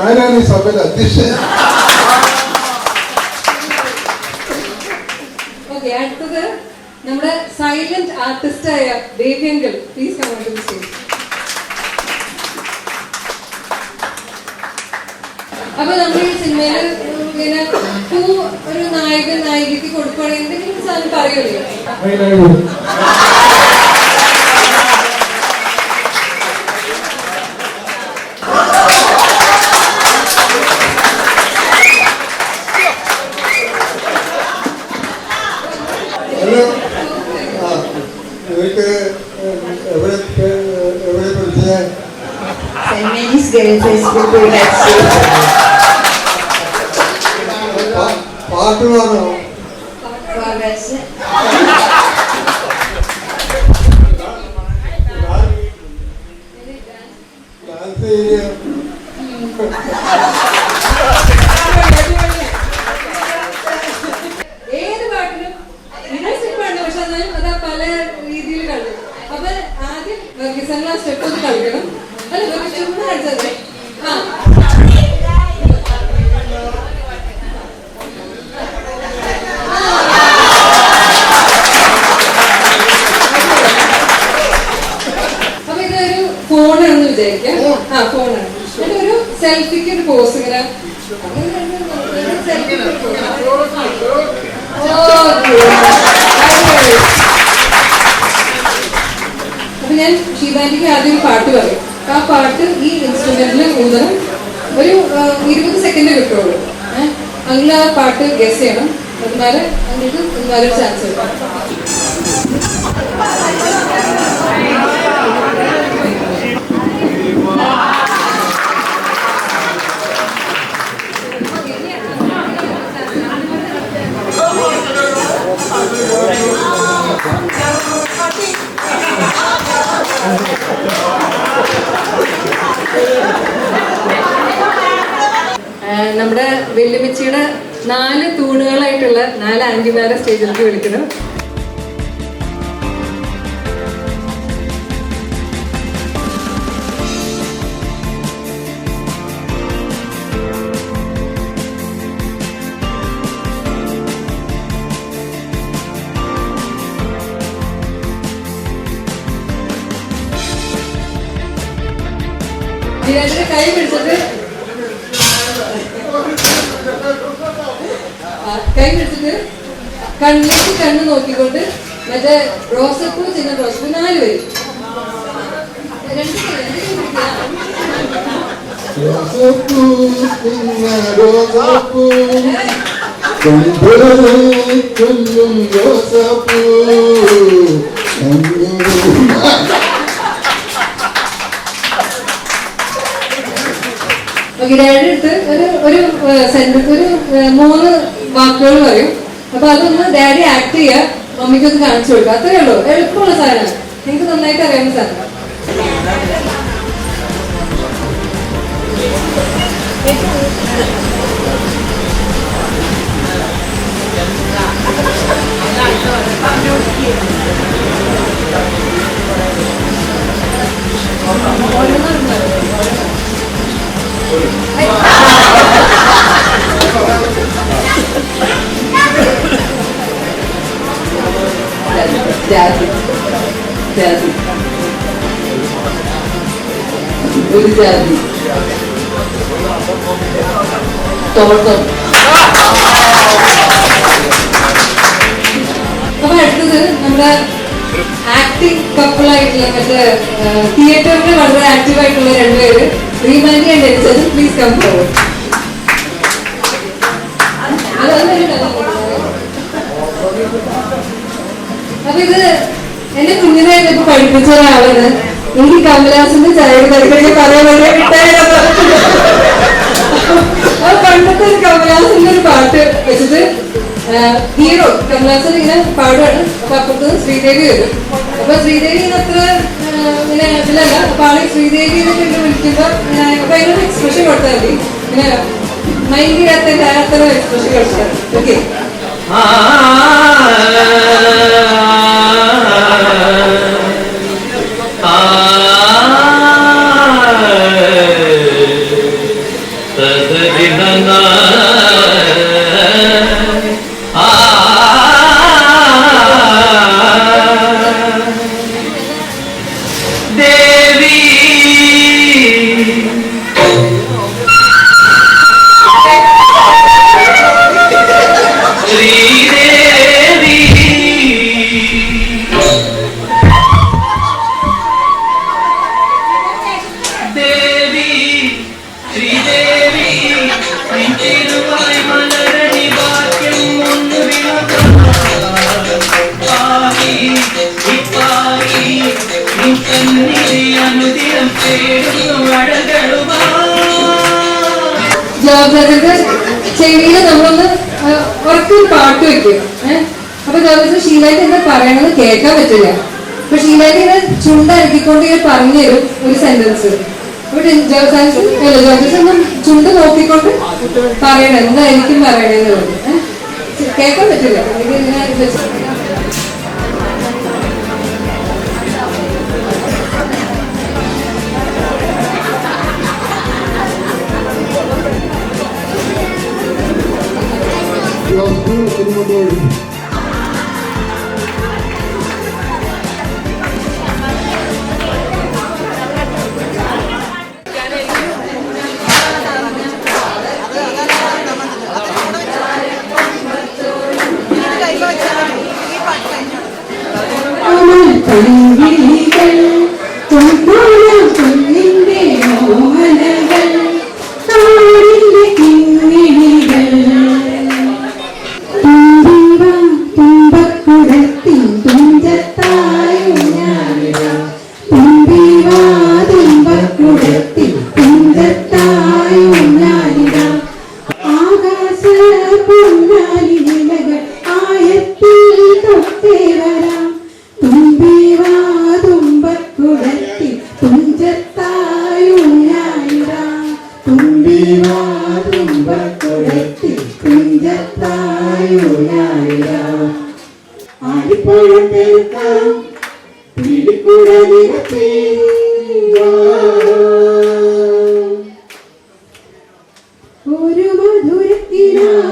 ആരാണ് ഈ സഭയിലെ അധ്യക്ഷൻ? ഓക്കെ, അടുത്തത് നമ്മുടെ സൈലന്റ് ആർട്ടിസ്റ്റായ baby uncle. Please come on to the stage. അപ്പൊ നമ്മൾ ഈ സിനിമയില് ഇങ്ങനെ ഒരു നായകൻ നായികക്ക് കൊടുക്കുകയാണെങ്കിൽ എന്തെങ്കിലും സാധനം പറയുമല്ലോ. പാട്ട് പാടണോ? ഡാൻസ് ചെയ്യുക. ഏത് പാട്ടിനും മ്യൂസിക്, പക്ഷെ എന്നാലും അത് പല രീതിയിൽ കളിക്കും. അപ്പൊ ആദ്യം വർഗീസങ്ങൾ ആ സ്റ്റെപ്പ് ഒന്ന് കളിക്കണം. അല്ല ചുമ്മാ കളിച്ചത്. അപ്പൊ ഇതൊരു ഫോണാണെന്ന് വിചാരിക്കാം. ഫോണാണ്. ഒരു സെൽഫിക്ക് ഒരു പോസ് ഇങ്ങനെ. അപ്പൊ ഞാൻ ഷീബാൻഡിക്ക് ആദ്യം ഒരു പാട്ട് പറയും. ആ പാട്ട് ഈ ഇൻസ്ട്രുമെന്റിൽ ഊതണം. ഒരു 20 സെക്കൻഡ് കിട്ടുള്ളൂ. അങ്ങനെ ആ പാട്ട് ഗസ് ചെയ്യണം. എന്നാല് നിങ്ങൾക്ക് എന്നാലൊരു ചാൻസ് കിട്ടും. നമ്മുടെ വെല്ലുമിച്ചിയുടെ 4 തൂണുകളായിട്ടുള്ള 4 ആന്റിമാരെ സ്റ്റേജിലേക്ക് വിളിക്കണം. കൈ പിടിച്ചിട്ട് കണ്ണിലേക്ക് കണ്ണ് നോക്കിക്കൊണ്ട് മറ്റേ റോസപ്പൂ ചിന്ന റോസപ്പൂ 4 പേര് റോസാപ്പൂ കുഞ്ഞ റോസാപ്പൂ കൊണ്ടുവരും കൊല്ലും റോസാപ്പൂ. ഡാഡിയുടെ അടുത്ത് ഒരു സെന്റൻസ് ഒരു 3 വാക്കുകൾ പറയും. അപ്പൊ അതൊന്ന് ഡാഡി ആക്ട് ചെയ്യുക, മമ്മിക്കൊന്ന് കാണിച്ചു കൊടുക്കുക. അത്രയേ ഉള്ളൂ, എളുപ്പമുള്ള സാധനമാണ്, എനിക്ക് നന്നായിട്ട് അറിയാവുന്ന സാധനം. ഒരു ജാതി തോട്ടം. അപ്പൊ അടുത്തത് നമ്മുടെ ആക്ടിംഗ് കപ്പിളായിട്ടുള്ള മറ്റേ തിയേറ്ററിൽ വളരെ ആക്റ്റീവ് ആയിട്ടുള്ള 2 പേര്, റീമാൻഡി ആൻഡ് എൻസൻ. Please come forward. അപ്പൊ ഇത് എന്റെ കുഞ്ഞിനായിട്ട് ഇപ്പൊ പഠിപ്പിച്ച ഒരാളാണ്. എനിക്ക് കമലഹാസന്റെ ചായയുടെ പരിപാടി പറയാൻ വേണ്ടി പണ്ടത്തെ ഒരു കമലഹാസന്റെ ഒരു പാട്ട് വെച്ചിട്ട് ഹീറോ കമലഹാസൻ ഇങ്ങനെ പാടുകയാണ്. അപ്പൊ അപ്പുറത്ത് ശ്രീദേവി വരും. അപ്പൊ ശ്രീദേവി അത്ര ഇങ്ങനെ ഇതിലല്ല. അപ്പൊ ആളെ ശ്രീദേവി എന്നൊക്കെ വിളിക്കുമ്പോ അപ്പൊ അതിനൊരു എക്സ്പ്രഷൻ കൊടുത്താൽ മതി. ഇങ്ങനെ മൈൻഡ് ചെയ്യാത്ത അത്ര എക്സ്പ്രഷൻ കൊടുത്താൽ. ഓക്കെ. ചെവിയില് നമ്മളൊന്ന് ഉറക്കെ പാട്ട് വെക്കും. അപ്പൊ ജോബിസ് ഷീലായിട്ട് എന്താ പറയണമെന്ന് കേൾക്കാൻ പറ്റില്ല. അപ്പൊ ഷീലായിട്ട് ഇങ്ങനെ ചുണ്ടരക്കിക്കൊണ്ട് ഇങ്ങനെ പറഞ്ഞു തരും ഒരു സെന്റൻസ്. അപ്പൊ ജോബിസ് ഒന്നും ചുണ്ട് നോക്കിക്കൊണ്ട് പറയണം എന്തായിരിക്കും പറയണേന്ന് പറഞ്ഞു. കേൾക്കാൻ പറ്റില്ല. ഒരു മധുരത്തിനാവിന്നു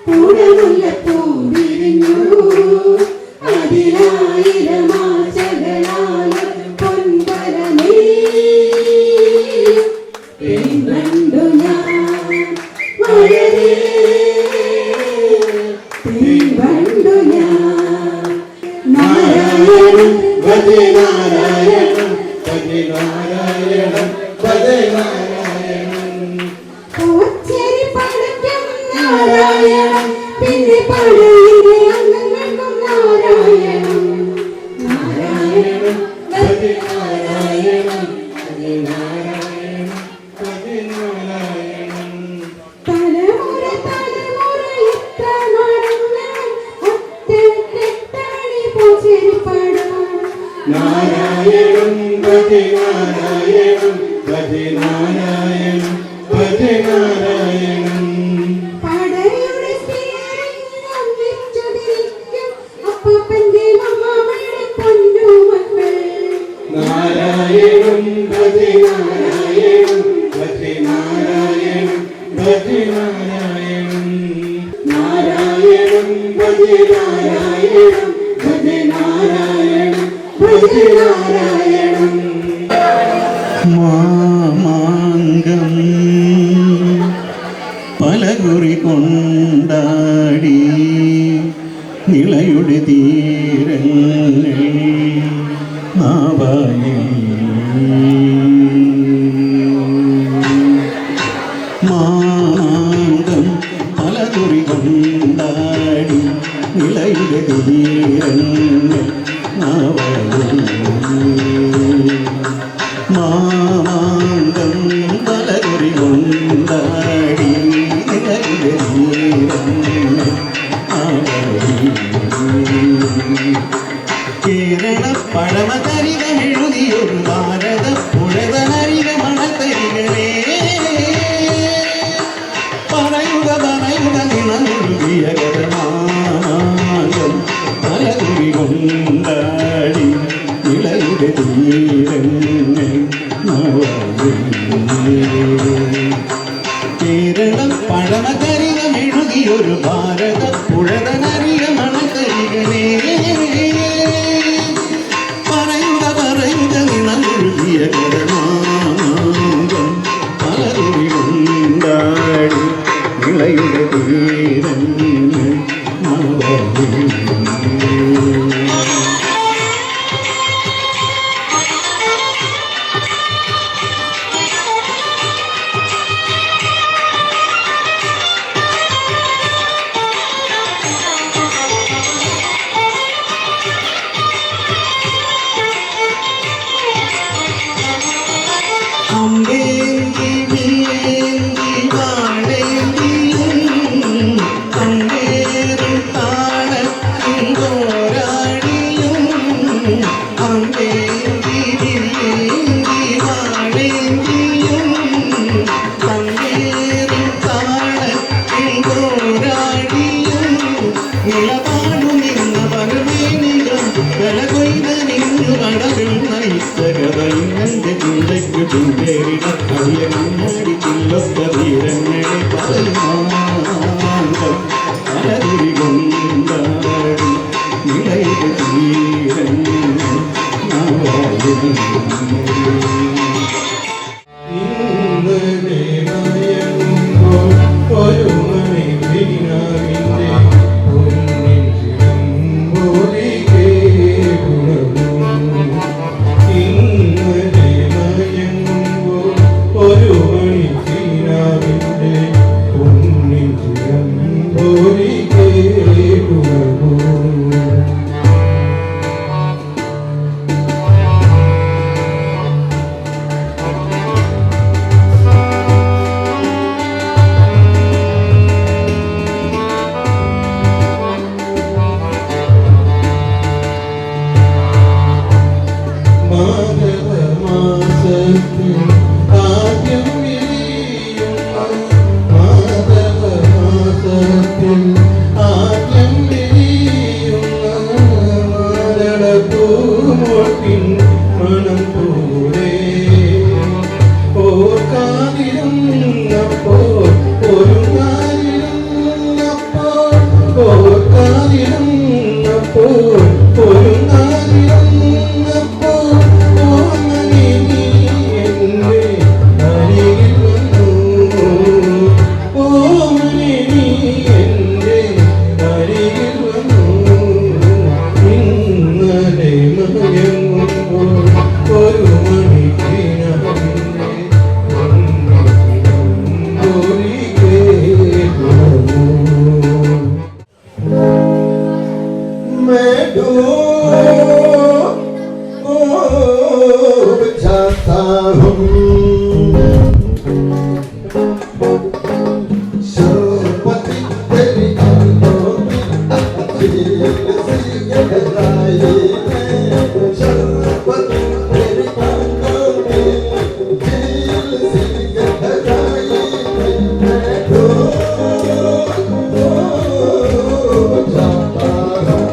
പൂടമുല്ലപ്പൂ വിരിഞ്ഞു അതിലായിരമാശകളായ പൊൻപരമേ കണ്ടു ഞാൻ വളരെ കണ്ടു ഞാൻ നാരായണൻ ഭജ നാരായണൻ ഭജി നാരായണം ഭജി നാരായണം പൂച്ചേരി പടയ്ക്കും നാരായണം പിന്നെ പടയിലെ അംഗങ്ങൾക്കും നാരായണം നാരായണം ഭജി നാരായണം ഭജി നാരായണം ഭജി നാരായണം തലമുറ തലമുറ ഇത്ര നടന്നാൽ ഒറ്റക്കെട്ടാണി പൂച്ചേരി പടം നാരായണം ഭജി നാരായണം ഭജി നാരായണം ഭജി നാരായണം പടയുടെ സ്റ്റിയറിംഗ് ഒന്നിച്ചുതിരിക്കും അപ്പപ്പന്റെ മമ്മാമ്മയുടെ പൊന്നുമക്കൾ നാരായണം ഭജി നാരായണം ഭജി നാരായണം ഭജി നാരായണം നാരായണം ഭജി നാരായണം ഭജി നാരായണം ഭജി നാരായണം മാമാങ്കം പലകുറി കൊണ്ടാടി നിളയുടെ തീരങ്ങൾ നാവായി മാമാങ്കം പലകുറി കൊണ്ടാടി നിളയുടെ തീരങ്ങൾ നാവായി മാമാങ്കം പലകുറി കൊണ്ടാടി നിലയുടെ കേരള പഴമതരികമെഴുതിയൊരു ഭാരത പുഴതനരിക മണത്തരികളെ പറയുക പറയുക നിണമുഴുകിയ കഥമാമാങ്കം പലകുറി കൊണ്ടാടി നിലയുടെ തീരങ്ങൾ കേരളം പഴമകരികമെഴുതിയൊരു ഭാരത പുഴതനരിക മണക്കരികളെ പറയുക പറയുക നിണമുഴുകിയ കരമാങ്കം പലകുറി കൊണ്ടാടി നിളയുടെ തീരങ്ങൾ मैं डूब जाता हूँ शरबती तेरी आंखों की झील सी गहराई में शरबती तेरी आंखों की झील सी गहराई में मैं डूब जाता हूँ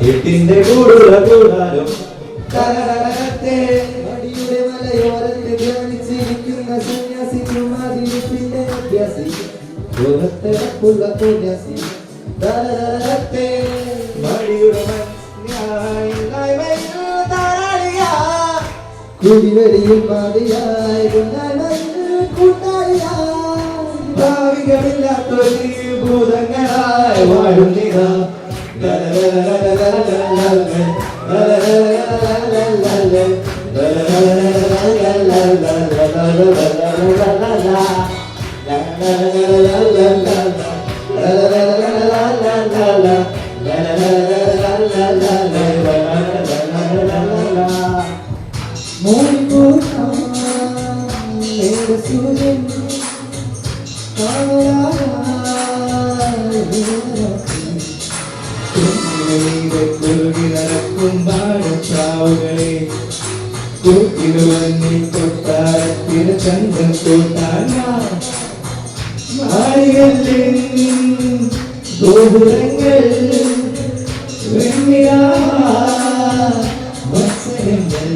എട്ടിന്റെ കൂടുള്ള കൂടാരം മടിയുടെ മലയോരത്ത് ധ്യാനിച്ചിരിക്കുന്ന സന്യാസി കുമാരിപ്പിന്റെ അഭ്യാസി ലോകത്തിടപ്പുള്ള തോന്യാസി മടിയുടെ കുടിവെളിയിൽ പാതിയായി കൂട്ടാളിയായി ഭാവികളില്ലാത്തൊരു ഭൂതങ്ങളായി വാഴുന്നിതാ കൊട്ടാരത്തിന് ചന്തം ഗോപുരങ്ങൾ മത്സരങ്ങൾ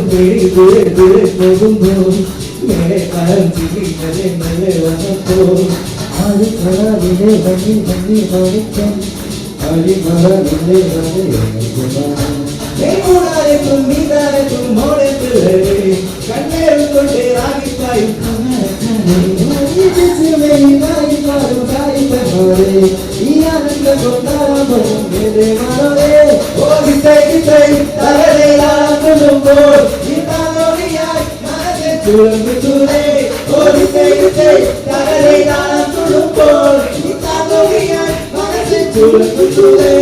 പേടി ദൂരെ ദൂരെ പോകുമ്പോൾ മേലെ കാലം ചിരികളെ നല്ല വന്നപ്പോൾ ആദിമറാവിലെ ഭംഗി ഭംഗി മണിക്കം ആദിമറാവിലെ ും മോടത്തില്ലേ കണ്ണേറും കൊണ്ട് റാഗിപ്പായും ഈ ആനന്ദം കൊണ്ടാടുമ്പോൾ ഈ താലോടിയായി മനസ്സിൽ ചുഴമ്പുത്തൂരേ തകരയിലാടുമ്പോൾ ഈ താലോടിയായി മനസ്സിൽ ചുഴമ്പുത്തൂരേ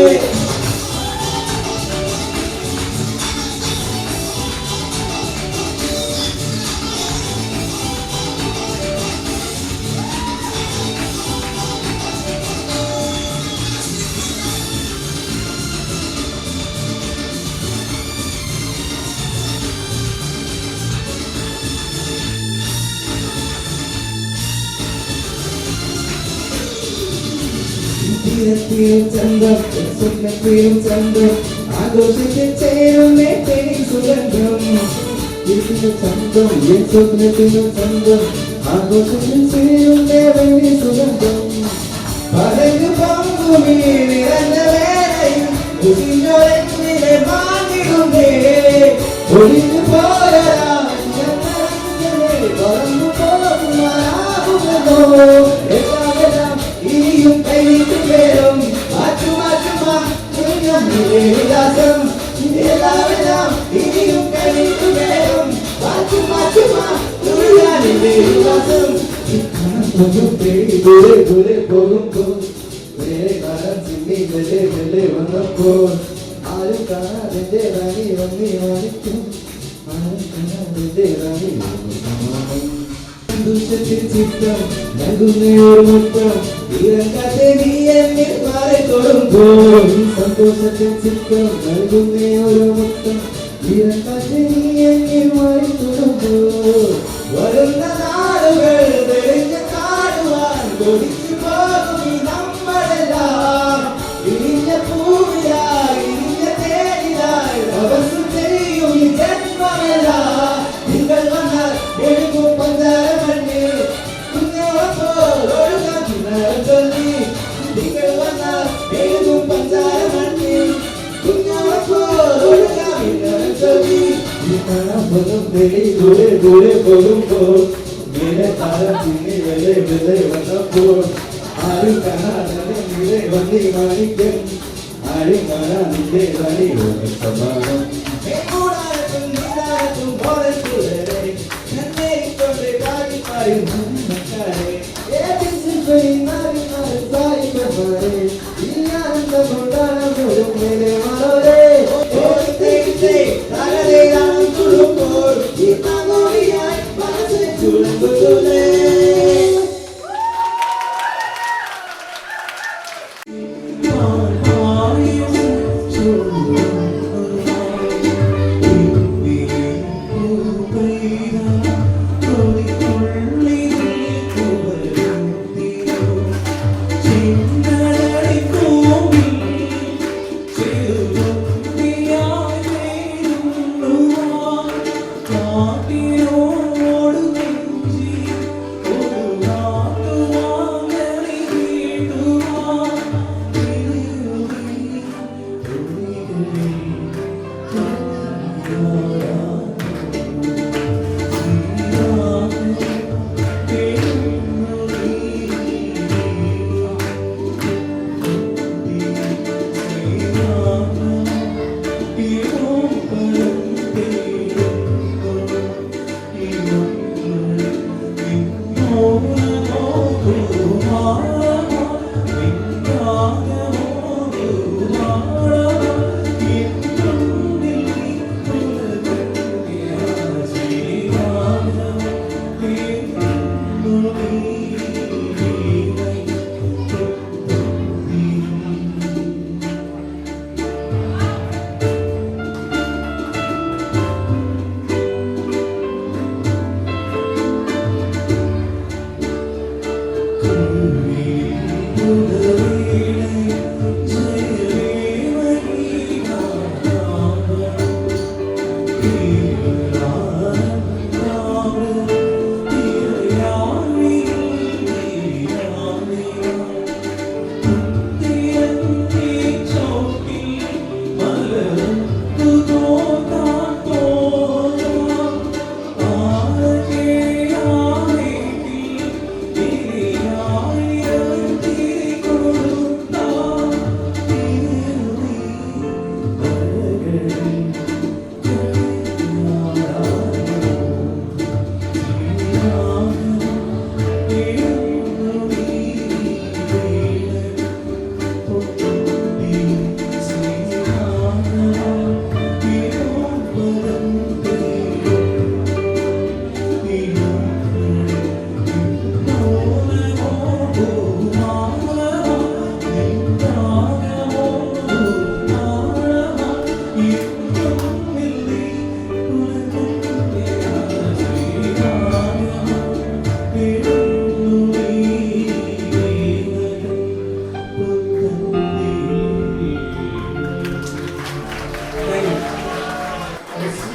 ചന്തം സ്വപ്നത്തിലും ചന്തം ആഘോഷത്തിൽ ചേരുന്നേ തേനി സുഗന്ധം ചന്തം സ്വപ്നത്തിലും ചന്തം ആഘോഷത്തിൽ ചേരുന്നേ വേണ്ടി സുഗന്ധം പറഞ്ഞു പങ്കുമീ നിറഞ്ഞ വേളയും ഒഴിഞ്ഞൊരെന്നിലെ മാങ്ങിടുന്നേ ഒഴിഞ്ഞു പോരാ പറന്നു പോകുമാറാകുമോ ഇനിയും കൈവിട്ടു പേരും വിലാസം എല്ലാവരും ഇനിയും കൈവിട്ടു പേരും വിലാസം ദൂരെ ദൂരെ പോകുമ്പോൾ മെല്ലെ മെല്ലെ വന്നപ്പോൾ ആരും കാണാതെ റാണി വന്നി മാണിക്കും ആരും കാണാതെ റാണി സന്തോഷത്തിൽ ചിത്രം നൽകുന്നൊരു മുത്തം ഇറങ്ങാതെ നീ എന്നിൽ മാറി തൊടുമ്പോൾ സന്തോഷത്തിൽ ചിത്രം നൽകുന്നൊരു മുത്തം ഇറങ്ങാതെ നീ എന്നിൽ മാറി തൊടുമ്പോൾ വരുന്ന നാളുകൾ വെളിഞ്ഞ കാണുവാൻ കൊതിച്ചു പോകും നമ്മളെല്ലാം ഇരിഞ്ഞ പൂവിലായി ഇരിഞ്ഞ തേനിലായി അവസ്ഥ ചെയ്യും ഈ ജന്മമെല്ലാം നിങ്ങൾ വന്നാൽ എഴുതും പഞ്ചാര മണ്ണി കുഞ്ഞോളപ്പോൾ ഒഴുകാൻ ചൊല്ലി നിങ്ങൾ വന്നാൽ എഴുതും പഞ്ചാര മണ്ണി കുഞ്ഞോളപ്പോൾ ഒഴുകാൻ ചൊല്ലി വെളി ദൂരെ ദൂരെ പോകുമ്പോൾ മേലെ താരം പിന്നെ വെളെ വെളെ വന്നപ്പോൾ ആരും കാണാതെ നിന്നെ വന്നി മാണിക്കം ആരും കാണാതെ റാണി സമ്മാനം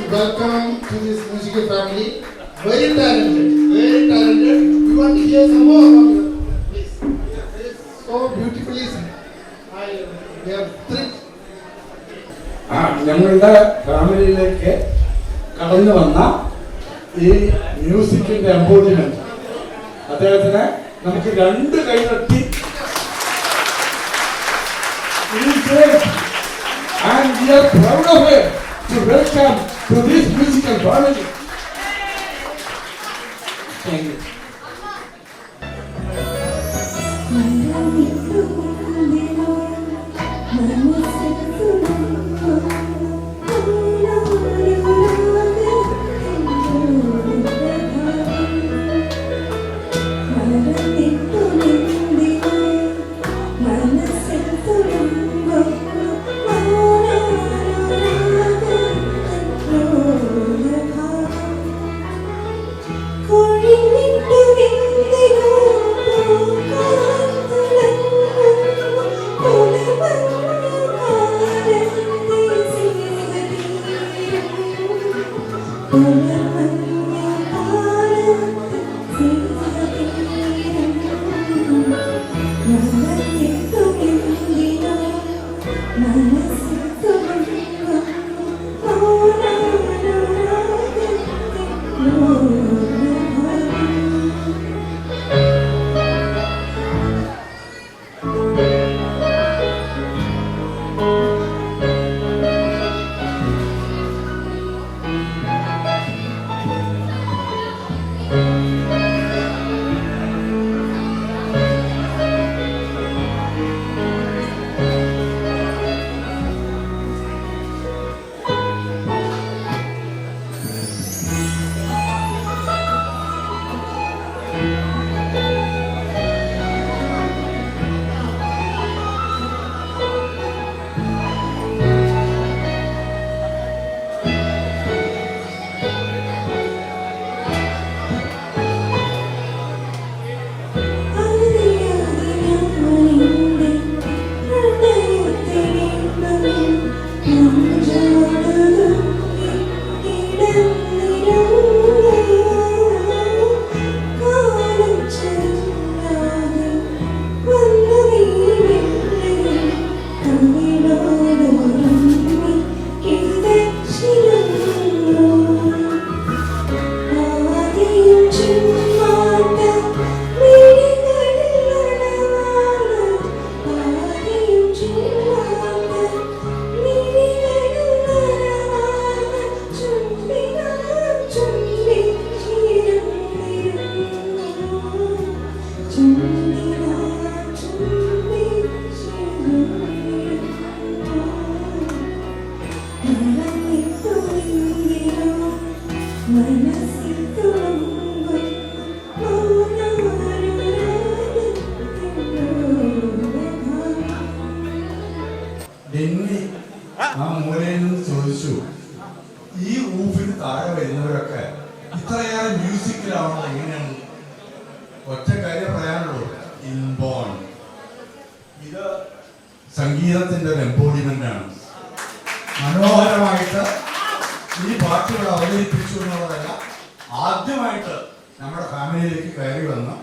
Welcome to this musical family. Very talented, very talented. We want to hear some more from you. Please. So beautifully sung. We have three. ഞങ്ങളുടെ ഫാമിലിയിലേക്ക് കടന്നു വന്ന ഈ മ്യൂസിക്കിന്റെ എംബോഡിമെന്റ് അദ്ദേഹത്തിന് നമുക്ക് രണ്ട് കൈ തട്ടി and we are proud of it to welcome to this musical family. Thank you. Denny ആ മൂലയിൽ നിന്ന് ചോദിച്ചു, ഈ റൂഫിന് താഴെ വരുന്നവരൊക്കെ ഇത്രയേറെ മ്യൂസിക്കിലാവണം എങ്ങനെയാണ്? ഒറ്റ കാര്യം പറയാനുള്ളൂ, ഇൻബോൺ. ഇത് സംഗീതത്തിന്റെ ഒരു എംപോളിമെന്റ് ആണ്. മനോഹരമായിട്ട് ഈ പാട്ടുകൾ അവതരിപ്പിച്ചു എന്നുള്ളതല്ല, ആദ്യമായിട്ട് നമ്മുടെ ഫാമിലിയിലേക്ക് കയറി വന്ന്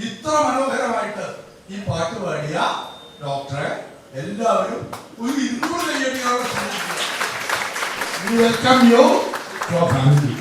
ഇത്ര മനോഹരമായിട്ട് ഈ പാട്ട് പാടിയ ഡോക്ടറെ എല്ലാവരും ഒരു 200 കയ്യടികളോടെ welcome you to our family.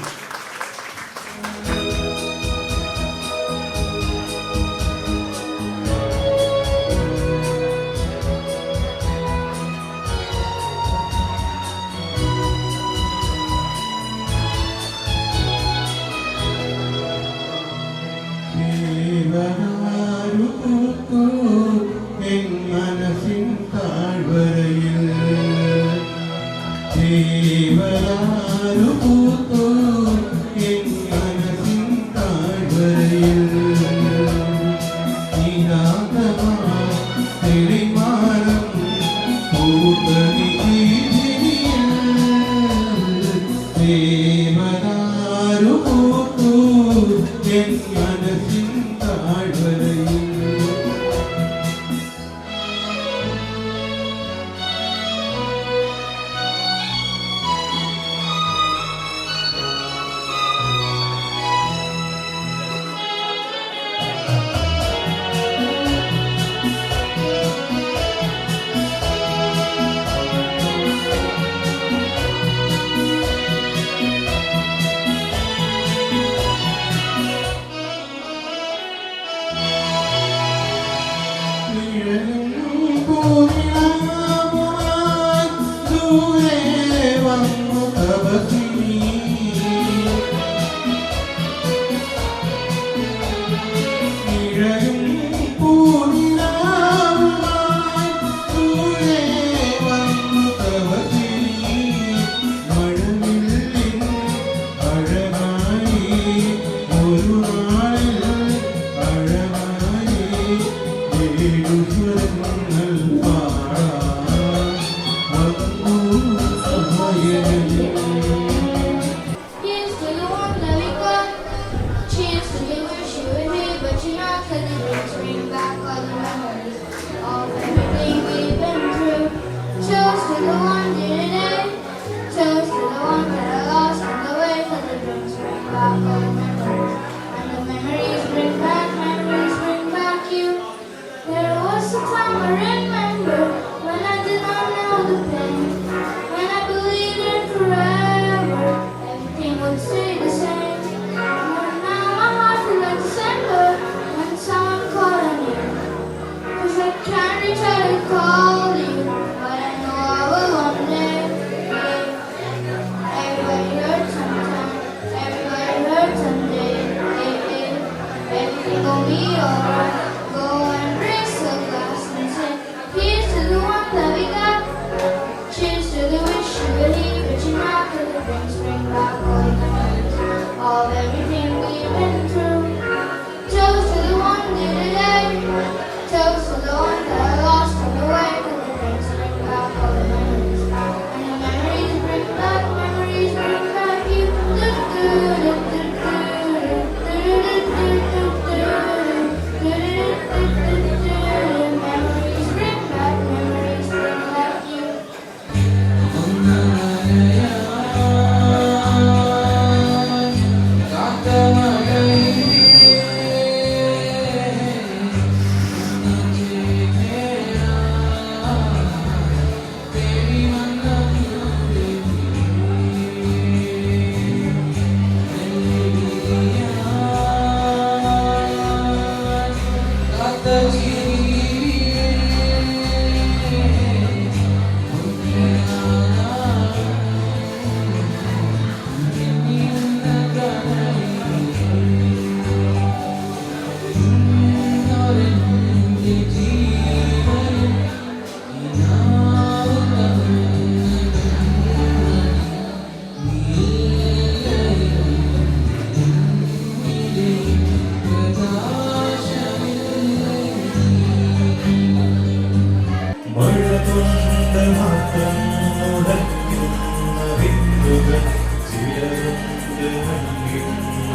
മഴ മാത്രം മുടക്കുന്ന വിത്തുകൾ ചിലരുണ്ട്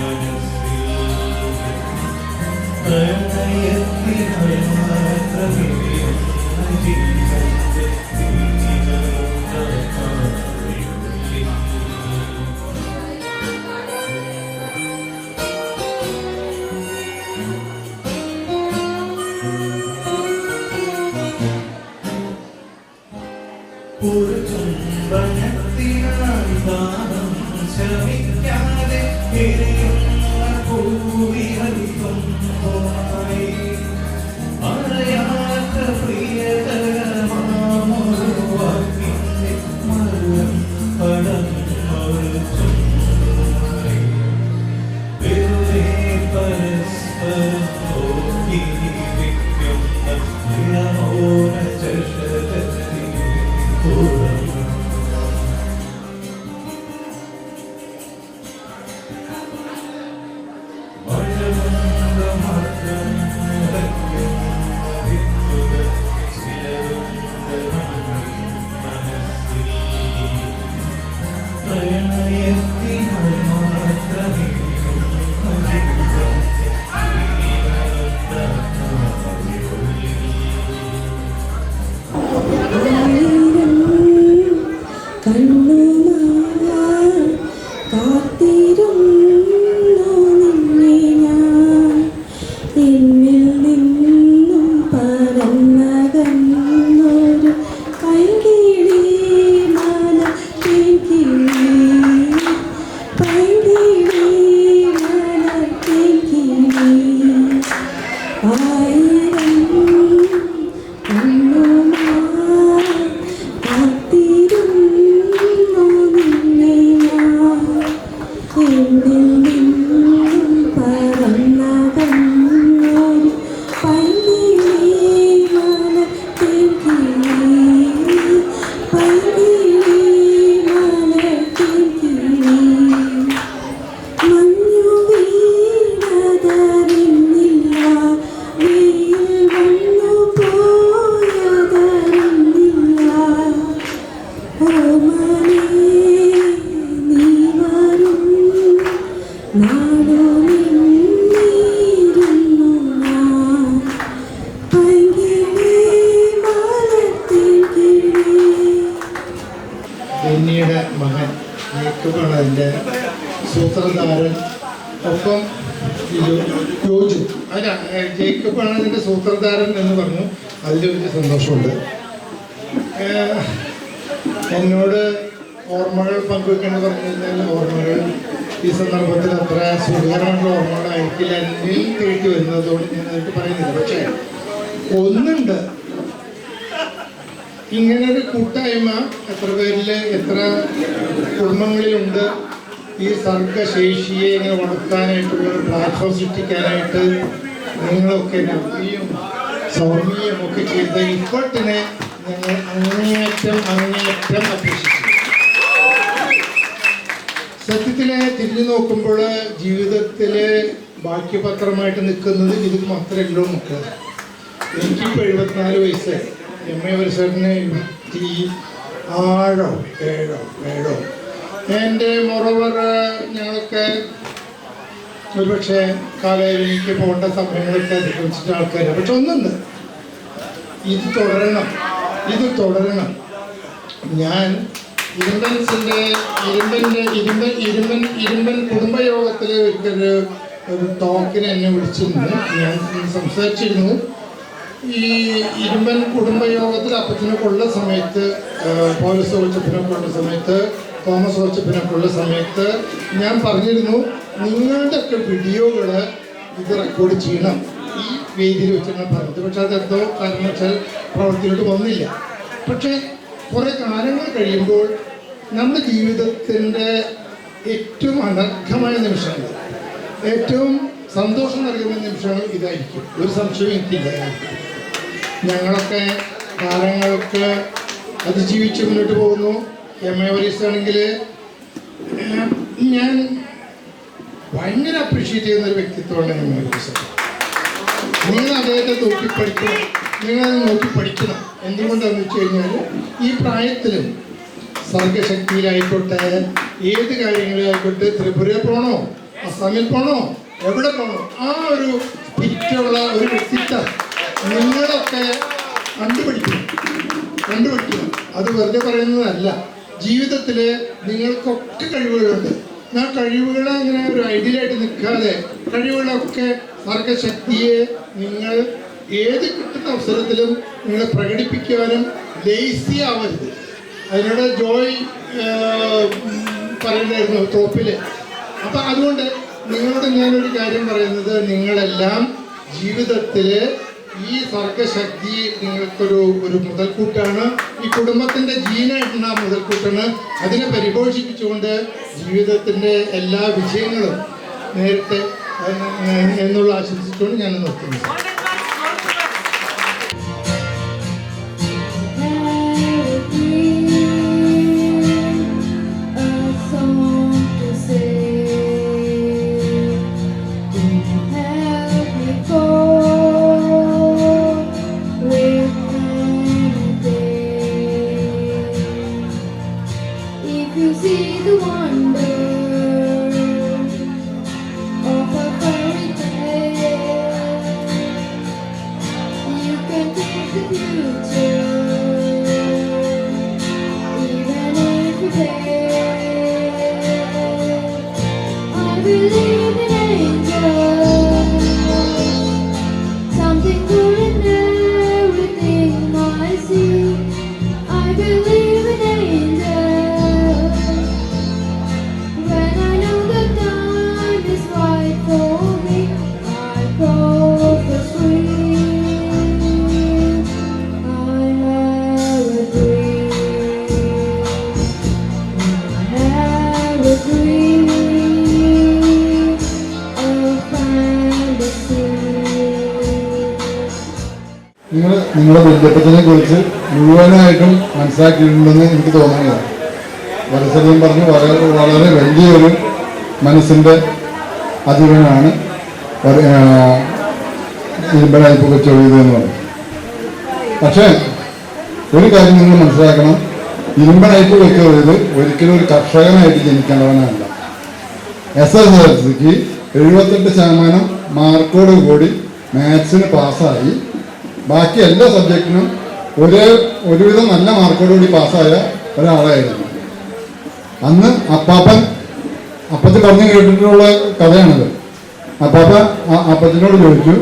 മനസ്സിൽ പ്രണയത്തിനായി മാത്രമേ ജീവന്റെ ഒരു ചുംബനത്തിനായി ദാനം ശ്രമിക്കാതെ എരിയുന്ന പൂവിഹരിക്കുമ്പോഴായി അറിയാത്ത പ്രിയതരമാമൊരു വാക്കിന്റെ മരം പടന്നൊരു ചുംബനം വെറുതെ പരസ്പരം നോക്കിയിരിക്കുന്ന നിറമോന ചഷകത്തിൽ ബെന്നിയുടെ മകൻ ജേക്കബാണ് അതിൻ്റെ സൂത്രധാരൻ. ഒപ്പം ജോജു അല്ല ജേക്കബാണ് അതിൻ്റെ സൂത്രധാരൻ എന്ന് പറഞ്ഞു. അതിൽ വലിയ സന്തോഷമുണ്ട്. എന്നോട് ഓർമ്മകൾ പങ്കുവെക്കേണ്ടത് പറഞ്ഞു കഴിഞ്ഞാൽ ഓർമ്മകൾ ഈ സന്ദർഭത്തിൽ അത്ര സുഖകരമായിട്ടുള്ള ഓർമ്മകളായിരിക്കില്ല എന്നിൽ തേടി വരുന്നതുകൊണ്ട് ഞാൻ അതിട്ട് പറയുന്നില്ല. പക്ഷേ ഒന്നുണ്ട്, ഇങ്ങനൊരു കൂട്ടായ്മ എത്ര പേരിൽ എത്ര കുടുംബങ്ങളിലുണ്ട്. ഈ സർഗശേഷിയെ ഇങ്ങനെ വളർത്താനായിട്ടുള്ള ഒരു പ്ലാറ്റ്ഫോം സൃഷ്ടിക്കാനായിട്ട് നിങ്ങളൊക്കെ നവ്യയും സൗമ്യയും ഒക്കെ ചെയ്ത ഇഫർട്ടിനെ ഞങ്ങൾ അങ്ങേയറ്റം അപേക്ഷിച്ചു. സത്യത്തിൽ തിരിഞ്ഞു നോക്കുമ്പോൾ ജീവിതത്തിലെ ബാക്കിപത്രമായിട്ട് നിൽക്കുന്നത് ഇത് മാത്രമല്ലോ മക്കൾ. എനിക്കിപ്പോൾ 74 വയസ്സായി. MA പരിസരത്തിന് 26 7 എൻ്റെ മൊറവർ ഞങ്ങളൊക്കെ ഒരുപക്ഷെ കാലേവനിക്ക് പോകേണ്ട സമയങ്ങളൊക്കെ അതിക്രമിച്ചിട്ട് ആൾക്കാരാണ്. പക്ഷെ ഒന്നുണ്ട്, ഇത് തുടരണം. ഞാൻ ഇരുമ്പൻ കുടുംബയോഗത്തിൽ ഒരു ടോക്കിന് എന്നെ വിളിച്ചിരുന്നു. ഞാൻ സംസാരിച്ചിരുന്നു. ഈ ഇരുമ്പൻ കുടുംബയോഗത്തിൽ അപ്പച്ചനൊക്കെ ഉള്ള സമയത്ത്, പോലീസ് ഓച്ചപ്പനൊക്കെ ഉള്ള സമയത്ത്, തോമസ് ഓച്ചപ്പനൊക്കെ ഉള്ള സമയത്ത് ഞാൻ പറഞ്ഞിരുന്നു, നിങ്ങളുടെയൊക്കെ വീഡിയോകൾ ഇത് റെക്കോർഡ് ചെയ്യണം ഈ വേദിയിൽ വെച്ചാണ് പറഞ്ഞത്. പക്ഷെ അതെന്തോ കാരണം വെച്ചാൽ പ്രവർത്തിയിലോട്ട് വന്നില്ല. പക്ഷേ കുറേ കാലങ്ങൾ കഴിയുമ്പോൾ നമ്മുടെ ജീവിതത്തിൻ്റെ ഏറ്റവും അനർഘമായ നിമിഷങ്ങൾ, ഏറ്റവും സന്തോഷം നൽകുന്ന നിമിഷങ്ങൾ ഇതായിരിക്കും. ഒരു സംശയവും എനിക്കില്ല. ഞങ്ങളൊക്കെ കാലങ്ങൾക്ക് അതിജീവിച്ച് മുന്നോട്ട് പോകുന്നു. MA വരീസാണെങ്കിൽ ഞാൻ ഭയങ്കര അപ്രീഷിയേറ്റ് ചെയ്യുന്ന ഒരു വ്യക്തിത്വമാണ് MA വരീസ്. നിങ്ങൾ അദ്ദേഹത്തെ നോക്കിപ്പഠിക്കും. നിങ്ങളത് നോക്കി പഠിക്കണം. എന്തുകൊണ്ടാണെന്ന് വെച്ച് കഴിഞ്ഞാൽ ഈ പ്രായത്തിലും സർഗശക്തിയിലായിക്കോട്ടെ, ഏത് കാര്യങ്ങളിലായിക്കോട്ടെ, ത്രിപുര പോകണോ, അസാമിൽ പോകണോ, എവിടെ പോകണോ, ആ ഒരു സ്പിരിറ്റുള്ള ഒരു വ്യക്തിത്വം നിങ്ങളൊക്കെ കണ്ടുപിടിക്കണം. അത് വെറുതെ പറയുന്നതല്ല. ജീവിതത്തിൽ നിങ്ങൾക്കൊക്കെ കഴിവുകളുണ്ട്. ആ കഴിവുകളെ ഇങ്ങനെ ഒരു ഐഡിയലായിട്ട് നിൽക്കാതെ കഴിവുകളൊക്കെ സർഗശക്തിയെ നിങ്ങൾ ഏത് കിട്ടുന്ന അവസരത്തിലും നിങ്ങൾ പ്രകടിപ്പിക്കുവാനും ലേസി ആവരുത്. അതിനോട് ജോയ് പറയുന്നായിരുന്നു ടോപ്പിൽ. അപ്പം അതുകൊണ്ട് നിങ്ങളോട് ഞാനൊരു കാര്യം പറയുന്നത്, നിങ്ങളെല്ലാം ജീവിതത്തിൽ ഈ സർഗശക്തി നിങ്ങൾക്കൊരു മുതൽക്കൂട്ടാണ്. ഈ കുടുംബത്തിൻ്റെ ജീനായിട്ടുള്ള ആ മുതൽക്കൂട്ടാണ്. അതിനെ പരിപോഷിപ്പിച്ചുകൊണ്ട് ജീവിതത്തിൻ്റെ എല്ലാ വിജയങ്ങളും നേരത്തെ എന്നുള്ള ആശംസിച്ചുകൊണ്ട് ഞാൻ നിർത്തുന്നു. നിങ്ങളുടെ വല്യപ്പത്തിനെ കുറിച്ച് മുഴുവനായിട്ടും മനസ്സിലാക്കിയിട്ടുണ്ടെന്ന് എനിക്ക് തോന്നുന്നില്ല. വത്സരം പറഞ്ഞു വളരെ വലിയൊരു മനസ്സിൻ്റെ അധിപനാണ് ഇരുമ്പനായിപ്പൊക്കെ ചൊല്ലിയതെന്ന് പറയും. പക്ഷേ ഒരു കാര്യം നിങ്ങൾ മനസ്സിലാക്കണം, ഇരുമ്പനായിപ്പ് വെക്കുന്നത് ഒരിക്കലും ഒരു കർഷകനായിട്ട് ജനിക്കേണ്ടവനല്ല. SSLCക്ക് 78% മാർക്കോട് കൂടി മാത്സിന് പാസ്സായി ബാക്കി എല്ലാ സബ്ജക്റ്റിനും ഒരുവിധം നല്ല മാർക്കോടുകൂടി പാസ്സായ ഒരാളായിരുന്നു. അന്ന് അപ്പച്ചൻ പറഞ്ഞു കേട്ടിട്ടുള്ള കഥയാണത്. അപ്പച്ചനോട് ചോദിച്ചു,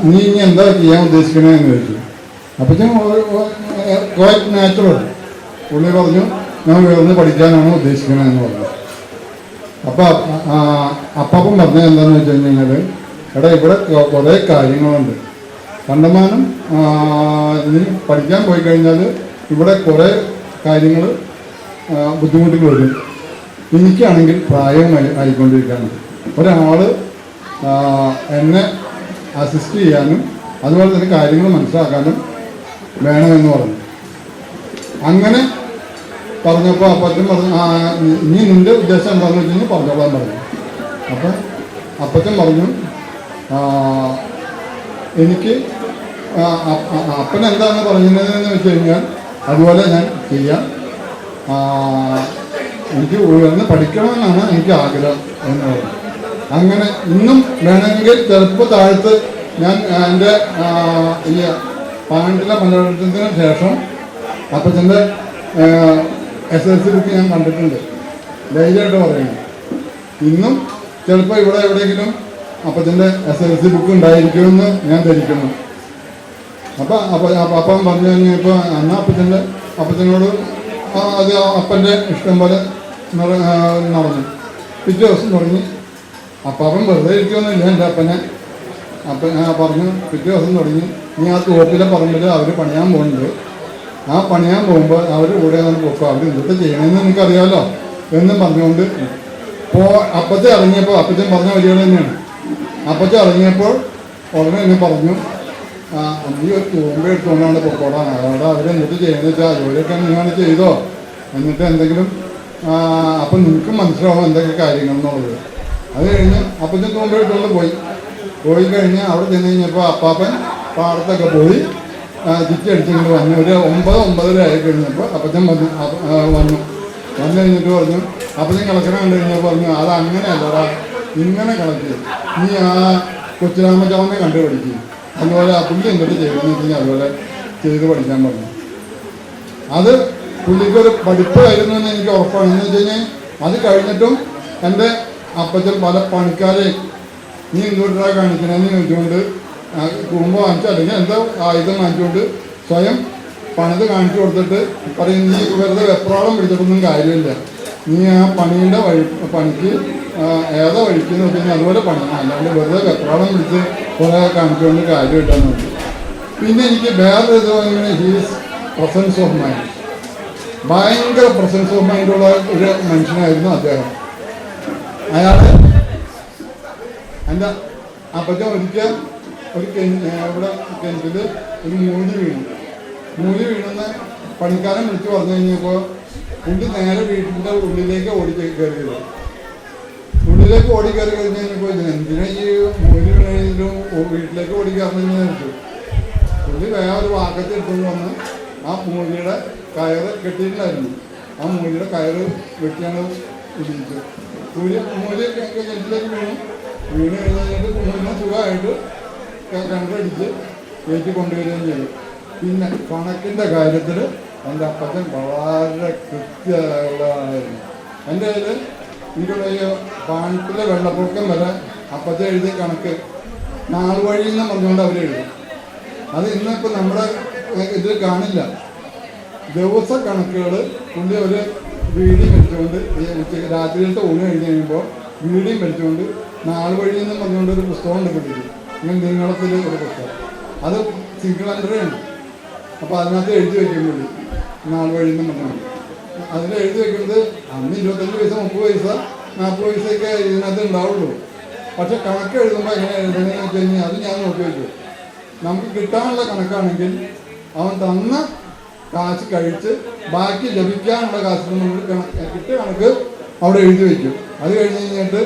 നീ ഇനി എന്താ ചെയ്യാൻ ഉദ്ദേശിക്കണേന്ന് ചോദിച്ചു. അപ്പച്ചൻ ക്വൈറ്റ് നാച്ചുറൽ പുള്ളി പറഞ്ഞു, ഞാൻ ഉയർന്ന് പഠിക്കാനാണ് ഉദ്ദേശിക്കണതെന്ന് പറഞ്ഞു. അപ്പം പറഞ്ഞത് എന്താണെന്ന് വെച്ച് കഴിഞ്ഞാൽ, എടാ ഇവിടെ കുറേ കാര്യങ്ങളുണ്ട്, കണ്ടമാനം ഇനി പഠിക്കാൻ പോയി കഴിഞ്ഞാൽ ഇവിടെ കുറേ കാര്യങ്ങൾ ബുദ്ധിമുട്ടുകൾ വരും. എനിക്കാണെങ്കിൽ പ്രായം ആയിക്കൊണ്ടിരിക്കുകയാണ്, ഒരാൾ എന്നെ അസിസ്റ്റ് ചെയ്യാനും അതുപോലെ തന്നെ കാര്യങ്ങൾ മനസ്സിലാക്കാനും വേണമെന്ന് പറഞ്ഞു. അങ്ങനെ പറഞ്ഞപ്പോൾ അപ്പച്ചൻ പറഞ്ഞു, നീ നിൻ്റെ ഉദ്ദേശം എന്താണെന്ന് വെച്ച് കഴിഞ്ഞാൽ പറഞ്ഞോളാൻ പറഞ്ഞു. അപ്പം അപ്പച്ചൻ പറഞ്ഞു, എനിക്ക് അപ്പൻ എന്താണ് പറയുന്നതെന്ന് വെച്ച് കഴിഞ്ഞാൽ അതുപോലെ ഞാൻ ചെയ്യാം, എനിക്ക് ഉയർന്ന് പഠിക്കണമെന്നാണ് എനിക്ക് ആഗ്രഹം എന്ന് പറഞ്ഞു. അങ്ങനെ ഇന്നും വേണമെങ്കിൽ ചിലപ്പോൾ താഴത്ത് ഞാൻ എൻ്റെ ഈ പാണ്ടിലെ മലയാളത്തിന് ശേഷം അപ്പച്ചൻ്റെ SSLC ബുക്ക് ഞാൻ കണ്ടിട്ടുണ്ട്, ധൈര്യമായിട്ട് പറയുന്നത്. ഇന്നും ചിലപ്പോൾ ഇവിടെ എവിടെയെങ്കിലും അപ്പച്ചൻ്റെ SSLC ബുക്ക് ഉണ്ടായിരിക്കുമെന്ന് ഞാൻ ധരിക്കുന്നു. അപ്പം പറഞ്ഞു കഴിഞ്ഞപ്പോൾ എന്നാൽ അപ്പച്ചനോട് അത് അപ്പൻ്റെ ഇഷ്ടം പോലെ നടന്നു. പിറ്റേ ദിവസം തുടങ്ങി. അപ്പം വെറുതെ ഇരിക്കുമൊന്നുമില്ല എൻ്റെ അപ്പനെ. പറഞ്ഞു പിറ്റേ ദിവസം തുടങ്ങി, നീ ആ തോപ്പിലെ പറമ്പിൽ അവർ പണിയാൻ പോകുന്നുണ്ട്, ആ പണിയാൻ പോകുമ്പോൾ അവർ കൂടെ പൊക്കോ, അവർ എന്തൊക്കെ ചെയ്യണമെന്ന് എനിക്കറിയാമല്ലോ എന്നും പറഞ്ഞുകൊണ്ട് അപ്പച്ചൻ ഇറങ്ങിയപ്പോൾ അപ്പച്ചൻ പറഞ്ഞ വരികൾ തന്നെയാണ്. അപ്പച്ചൻ ഇറങ്ങിയപ്പോൾ ഉടനെ എന്നെ പറഞ്ഞു, നീ ഒരു തൂമ്പ എടുത്തുകൊണ്ടാണ് പൊക്കോടാ, അവിടെ അവരെന്തൊക്കെ ചെയ്യുന്നത് വെച്ചാൽ ജോലിയൊക്കെ നീയാണ് ചെയ്തോ, എന്നിട്ട് എന്തെങ്കിലും അപ്പം നിനക്ക് മനസ്സിലാവും എന്തൊക്കെ കാര്യങ്ങളെന്നുള്ളത്. അത് കഴിഞ്ഞ് അപ്പച്ചൻ തൂമ്പ എടുത്തുകൊണ്ട് പോയി കഴിഞ്ഞ് അവിടെ ചെന്ന് കഴിഞ്ഞപ്പോൾ അപ്പാപ്പൻ പാടത്തൊക്കെ പോയി ചുറ്റി അടിച്ചിങ്ങനെ വന്നു. ഒരു 9-9:30 ആയി കഴിഞ്ഞപ്പോൾ അപ്പച്ചൻ വന്നു വന്നു കഴിഞ്ഞിട്ട് പറഞ്ഞു, അപ്പച്ചൻ കളക്കണം കണ്ടു കഴിഞ്ഞപ്പോൾ പറഞ്ഞു, അത് അങ്ങനെയല്ലടാ, ഇങ്ങനെ കളക്ക്, നീ ആ കൊച്ചുരാമചാമനെ കണ്ടു പഠിക്കും, അതുപോലെ ആ പുള്ളി എന്തൊക്കെ ചെയ്തെന്ന് വെച്ച് കഴിഞ്ഞാൽ അതുപോലെ ചെയ്ത് പഠിക്കാൻ പറഞ്ഞു. അത് പുള്ളിക്കൊരു പഠിപ്പായിരുന്നു എന്ന് എനിക്ക് ഉറപ്പാണ്. എന്ന് വെച്ച് കഴിഞ്ഞാൽ അത് കഴിഞ്ഞിട്ടും എൻ്റെ അപ്പച്ചൻ പല പണിക്കാരെയും നീ എന്തുകൊണ്ടാ കാണിക്കണമെന്ന് ചോദിച്ചുകൊണ്ട് കുടുംബം വാങ്ങിച്ചു അല്ലെങ്കിൽ എന്താ ആയുധം വാങ്ങിച്ചുകൊണ്ട് സ്വയം പണിത് കാണിച്ചു കൊടുത്തിട്ട് പറയും, നീ വെറുതെ വെപ്രാളം പിടിച്ചിട്ടൊന്നും കാര്യമില്ല, നീ ആ പണീൻ്റെ പണിക്ക് ഏതാ വഴിക്കെന്ന് വെച്ച് കഴിഞ്ഞാൽ അതുപോലെ പണിയണം, അല്ലാണ്ട് വെറുതെ വെപ്രാളം പിടിച്ച് കുറേ കാണിച്ചുകൊണ്ട് കാര്യമില്ലെന്ന് പറഞ്ഞു. പിന്നെ എനിക്ക് വേറൊരു ഇത് ഇങ്ങനെ ഹീസ് പ്രസൻസ് ഓഫ് മൈൻഡ്, ഭയങ്കര പ്രസൻസ് ഓഫ് മൈൻഡുള്ള ഒരു മനുഷ്യനായിരുന്നു അദ്ദേഹം. അയാൾ എൻ്റെ അപ്പച്ചൻ ഒരിക്കൽ ഒരു ഇവിടെ കിണറ്റിൽ ഒരു മൂലി വീണെന്ന് പണിക്കാരൻ വിളിച്ച് പറഞ്ഞു കഴിഞ്ഞപ്പോൾ പുള്ളി നേരെ വീട്ടിൻ്റെ ഉള്ളിലേക്ക് ഓടിക്കയറിയത്. ഉള്ളിലേക്ക് ഓടിക്കയറി കഴിഞ്ഞ് കഴിഞ്ഞപ്പോൾ എന്തിനാ ഈ മൂലി വീണതിലും വീട്ടിലേക്ക് ഓടിക്കയറുന്നതെന്ന് ചോദിച്ചു. പുള്ളി വേറെ ഒരു വാക്കത്ത് എടുത്തുകൊണ്ട് വന്ന് ആ മൂലിയുടെ കയറ് കെട്ടിയിട്ടുണ്ടായിരുന്നു. ആ മൂലിയുടെ കയറ് വെട്ടിയാണ് ഇടിച്ചു. മൂലി കിണറ്റിലേക്ക് വീണ് കഴിഞ്ഞിട്ട് മൂലിനെ സുഖമായിട്ട് കണ്ടടിച്ച് കയറ്റി കൊണ്ടുവരികയും ചെയ്തു. പിന്നെ കണക്കിൻ്റെ കാര്യത്തിൽ എൻ്റെ അപ്പച്ചൻ വളരെ കൃത്യമുള്ളതായിരുന്നു. എൻ്റെ കയ്യിൽ ഇവിടെ ഈ പാണത്തിലെ വെള്ളപ്പൊക്കം വരെ അപ്പച്ചൻ എഴുതിയ കണക്ക് 4 വഴിയിൽ നിന്ന് പറഞ്ഞുകൊണ്ട് അവരെഴുതും. അത് ഇന്നിപ്പോൾ നമ്മുടെ ഇതിൽ കാണില്ല. ദിവസ കണക്കുകൾ പുള്ളി ഒരു വീഡിയും വലിച്ചുകൊണ്ട് ഉച്ചയ്ക്ക് രാത്രിയിലത്തെ ഊണ് കഴിഞ്ഞ് കഴിയുമ്പോൾ വീഡിയും വലിച്ചുകൊണ്ട് 4 വഴിയിൽ നിന്ന് പറഞ്ഞുകൊണ്ട് ഒരു പുസ്തകം ഉണ്ട് കിട്ടിയത്. ഇങ്ങനെ നീളത്തിൽ ഒരു പുസ്തകം, അത് സിംഗിൾ എൻട്രി ഉണ്ട്. അപ്പോൾ അതിനകത്ത് എഴുതി വയ്ക്കുമ്പോൾ 4 വഴിയിൽ നിന്ന് പറഞ്ഞുകൊണ്ട് അതിൽ എഴുതി വയ്ക്കുന്നത് അന്ന് 25 പൈസ 30 പൈസ 40 പൈസയൊക്കെ ഇതിനകത്ത് ഉണ്ടാവുള്ളൂ. പക്ഷെ കണക്ക് എഴുതുമ്പോൾ എങ്ങനെ എഴുതണമെന്ന് വെച്ച് കഴിഞ്ഞാൽ അത് ഞാൻ നോക്കി വയ്ക്കും. നമുക്ക് കിട്ടാനുള്ള കണക്കാണെങ്കിൽ അവൻ തന്ന കാശ് കഴിച്ച് ബാക്കി ലഭിക്കാനുള്ള കാശ് നമ്മൾ കിട്ടിയ കണക്ക് അവിടെ എഴുതി വയ്ക്കും. അത് കഴിഞ്ഞ് കഴിഞ്ഞിട്ട്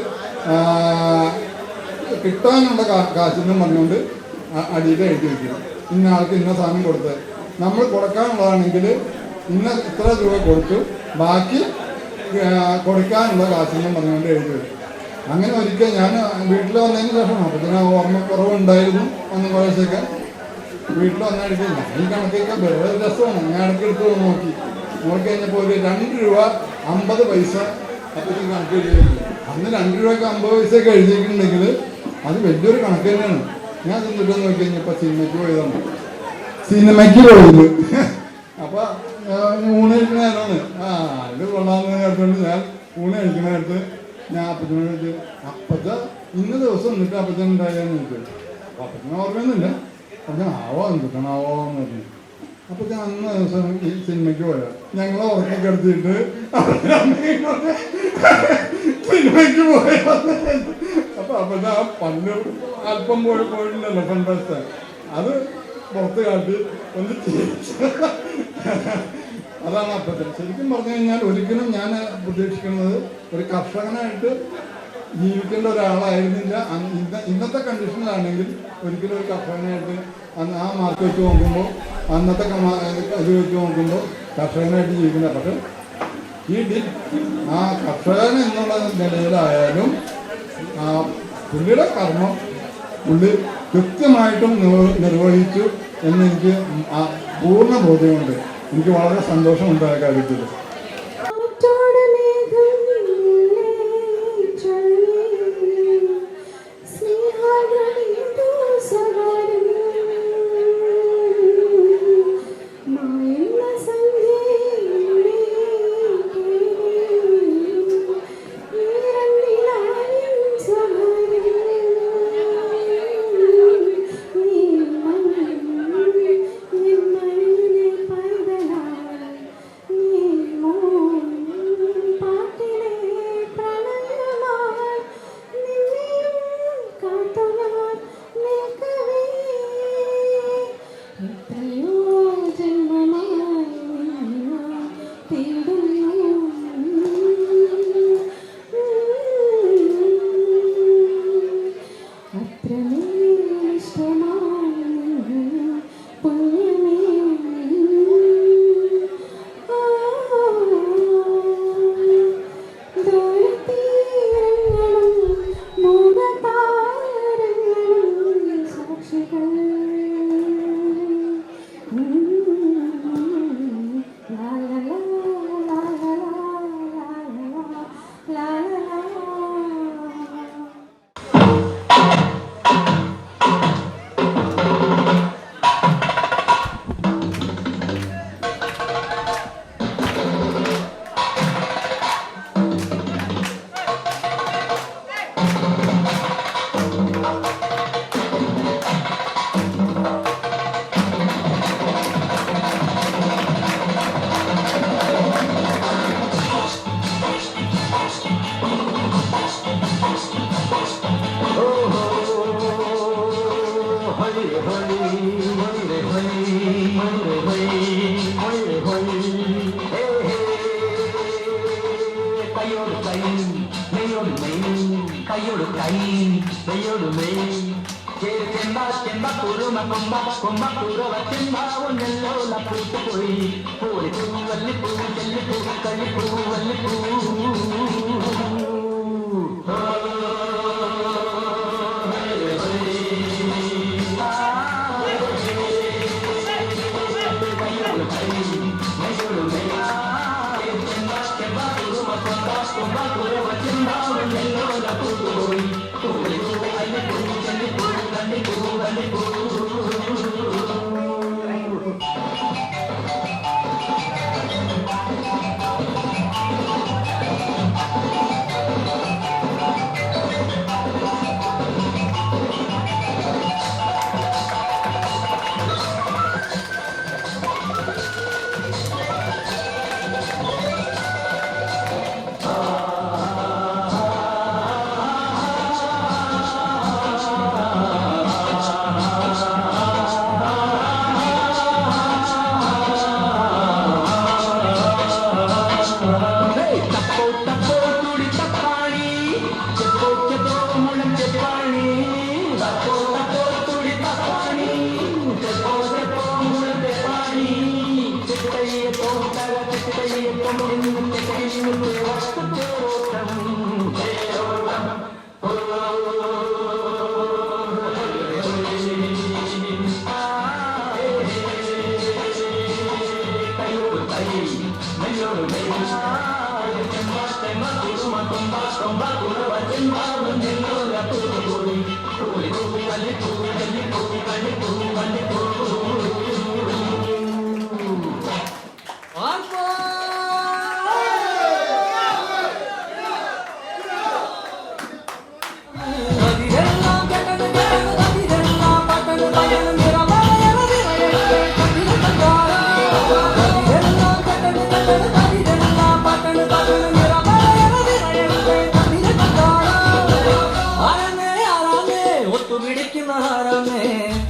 കിട്ടാനുള്ള കാശെന്നും പറഞ്ഞുകൊണ്ട് അടിയിൽ എഴുതി വയ്ക്കും. ഇന്ന ആൾക്ക് ഇന്ന സാധനം കൊടുത്ത് നമ്മൾ കൊടുക്കാനുള്ളതാണെങ്കിൽ ഇന്ന ഇത്ര രൂപ കൊടുത്തു, ബാക്കി കൊടുക്കാനുള്ള കാശെന്നും പറഞ്ഞുകൊണ്ട് എഴുതി വയ്ക്കും. അങ്ങനെ ഒരിക്കൽ ഞാൻ വീട്ടിൽ വന്നതിന് ശേഷം അപ്പത്തിന് ഓർമ്മക്കുറവുണ്ടായിരുന്നു അന്ന് കുറേശ്ശൊക്കെ. വീട്ടിൽ വന്നെടുക്കില്ല ഈ കണക്കൊക്കെ വേറെ രസമാണ്. ഞാൻ ഇടയ്ക്കെടുത്ത് നോക്കി കഴിഞ്ഞപ്പോൾ ഒരു 2 രൂപ 50 പൈസ അപ്പത്തിന് കണക്ക് എഴുതിയിട്ടുണ്ട്. അന്ന് 2 രൂപയ്ക്ക് 50 പൈസയൊക്കെ എഴുതിയിട്ടുണ്ടെങ്കിൽ അത് വലിയൊരു കണക്ക് തന്നെയാണ്. ഞാൻ ചെന്നിട്ട് നോക്കി കഴിഞ്ഞപ്പോൾ സിനിമയ്ക്ക് പോയതാണ്. സിനിമയ്ക്ക് പോയത് അപ്പോൾ ഊണ് കഴിക്കുന്ന നേരമാണ്. ഇത് കൊള്ളാമെന്ന് കേട്ടുകൊണ്ട് ഞാൻ ഊണ് കഴിക്കുന്ന നേരത്ത് ഞാൻ അപ്പച്ചനോട് ചോദിച്ചു, അപ്പച്ച ഇന്ന ദിവസം എന്നിട്ട് അപ്പച്ചൻ ഉണ്ടായെന്ന് ചോദിച്ചു. അപ്പച്ചനെ ഓർമ്മയൊന്നുമില്ല. അപ്പച്ചൻ എന്തിട്ടാണാവോ എന്ന് പറഞ്ഞു. അപ്പച്ചൻ അന്ന് ദിവസം ഈ സിനിമയ്ക്ക് പോയാൽ ഞങ്ങളെ ഉറക്കൊക്കെ എടുത്തിട്ട് സിനിമയ്ക്ക് പോയാൽ അപ്പൊ അപ്പച്ചൻ ആ പണ്ട് അല്പം പോയിട്ടുണ്ടല്ലോ ഫണ്ട് അത് പുറത്ത് കാട്ടി ഒന്ന് ചിരിച്ചു. അതാണ് അപ്പച്ചൻ. ശരിക്കും പറഞ്ഞു കഴിഞ്ഞാൽ ഒരിക്കലും ഞാൻ പ്രതീക്ഷിക്കുന്നത് ഒരു കർഷകനായിട്ട് ജീവിക്കേണ്ട ഒരാളായിരുന്നില്ല. ഇന്നത്തെ കണ്ടീഷനിലാണെങ്കിൽ ഒരിക്കലും ഒരു കർഷകനായിട്ട് ആ മാർക്ക് വെച്ച് നോക്കുമ്പോൾ അന്നത്തെ ഇത് വെച്ച് നോക്കുമ്പോൾ കർഷകനായിട്ട് ജീവിക്കുന്ന. പക്ഷെ ആ കർഷകൻ എന്നുള്ള നിലയിലായാലും പുള്ളിയുടെ കർമ്മം പുള്ളി കൃത്യമായിട്ടും നിർവഹിച്ചു എന്നെനിക്ക് പൂർണ്ണ ബോധ്യമുണ്ട്. എനിക്ക് വളരെ സന്തോഷമുണ്ട് ആ കാര്യത്തിൽ. കൈ മെയ്യൊടുമേ ചെമ്പ ചെമ്പ കുറുമ കൊമ്പ കൊമ്പ കുറുവ ചെമ്പ ഒന്നല്ലോ പൂത്തുപോയി പൂളിപ്പൂ വല്ലിപ്പൂ ചെല്ലിപ്പൂ കള്ളിപ്പൂ വല്ലിപ്പൂ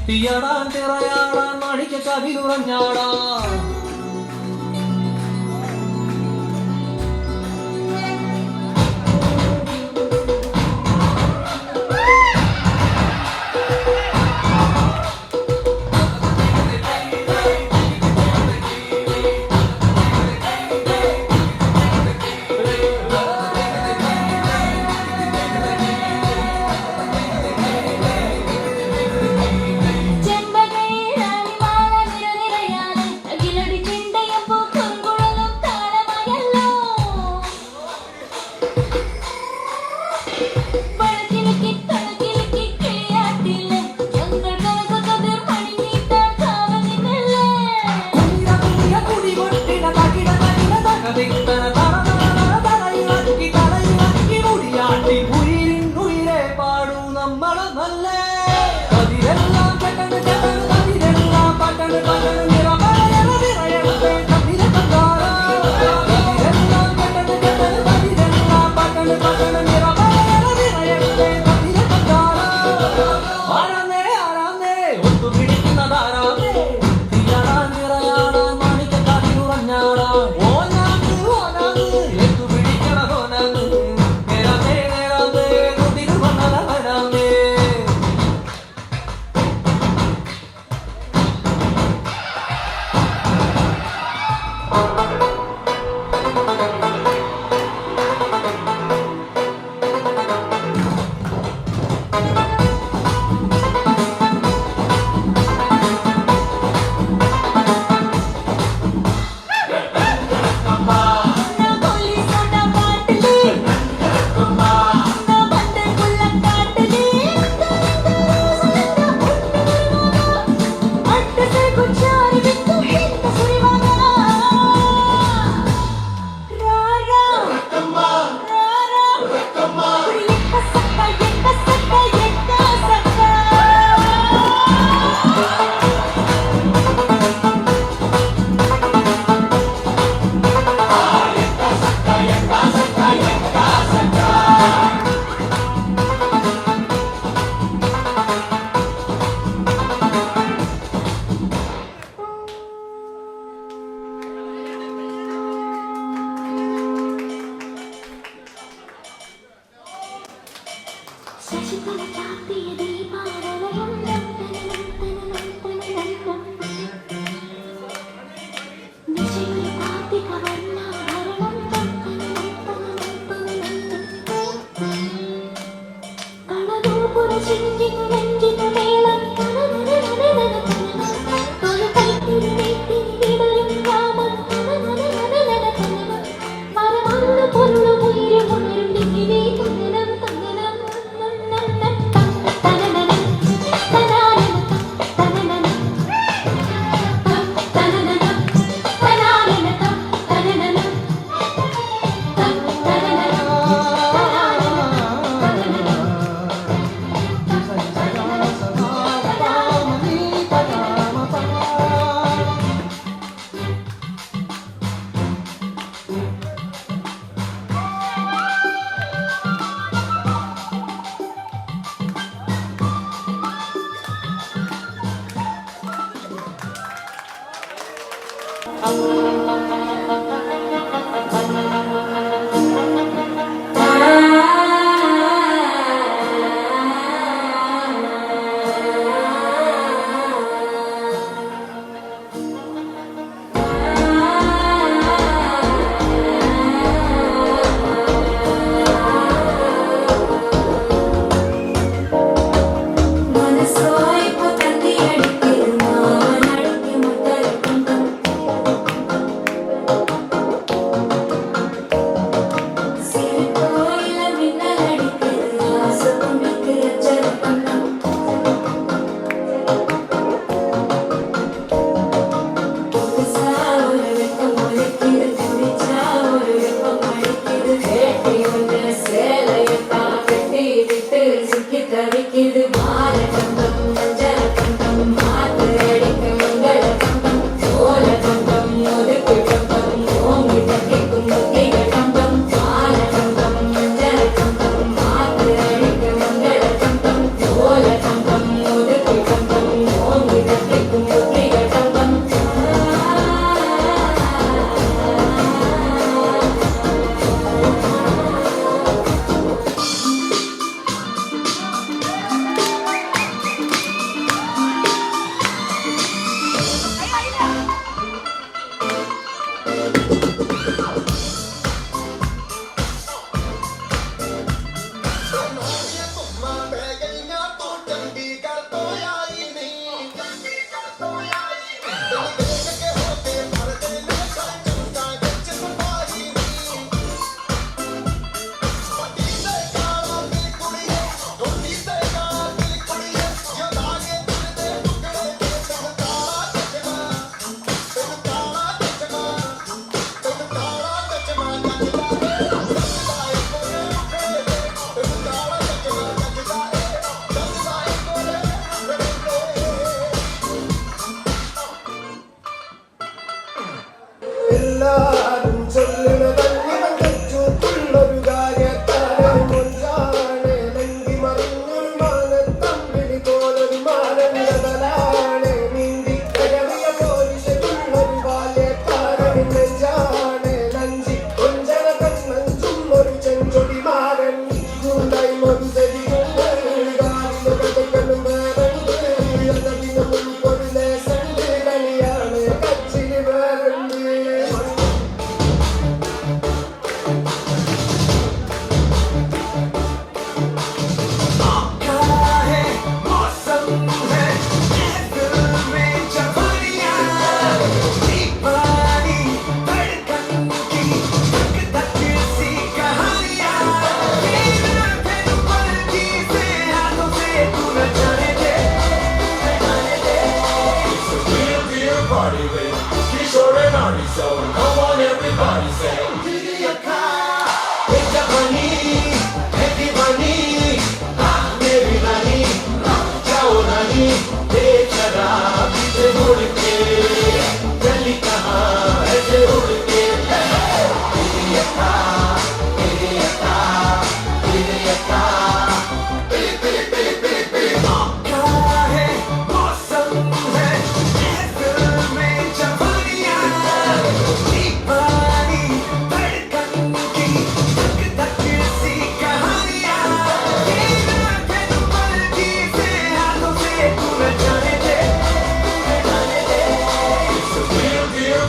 തീയടാൻ തിറയാടാൻ മണിക്ക് കവിലുറഞ്ഞാടാൻ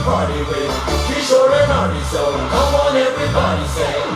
Party with Kishore and Arnie, so come on everybody say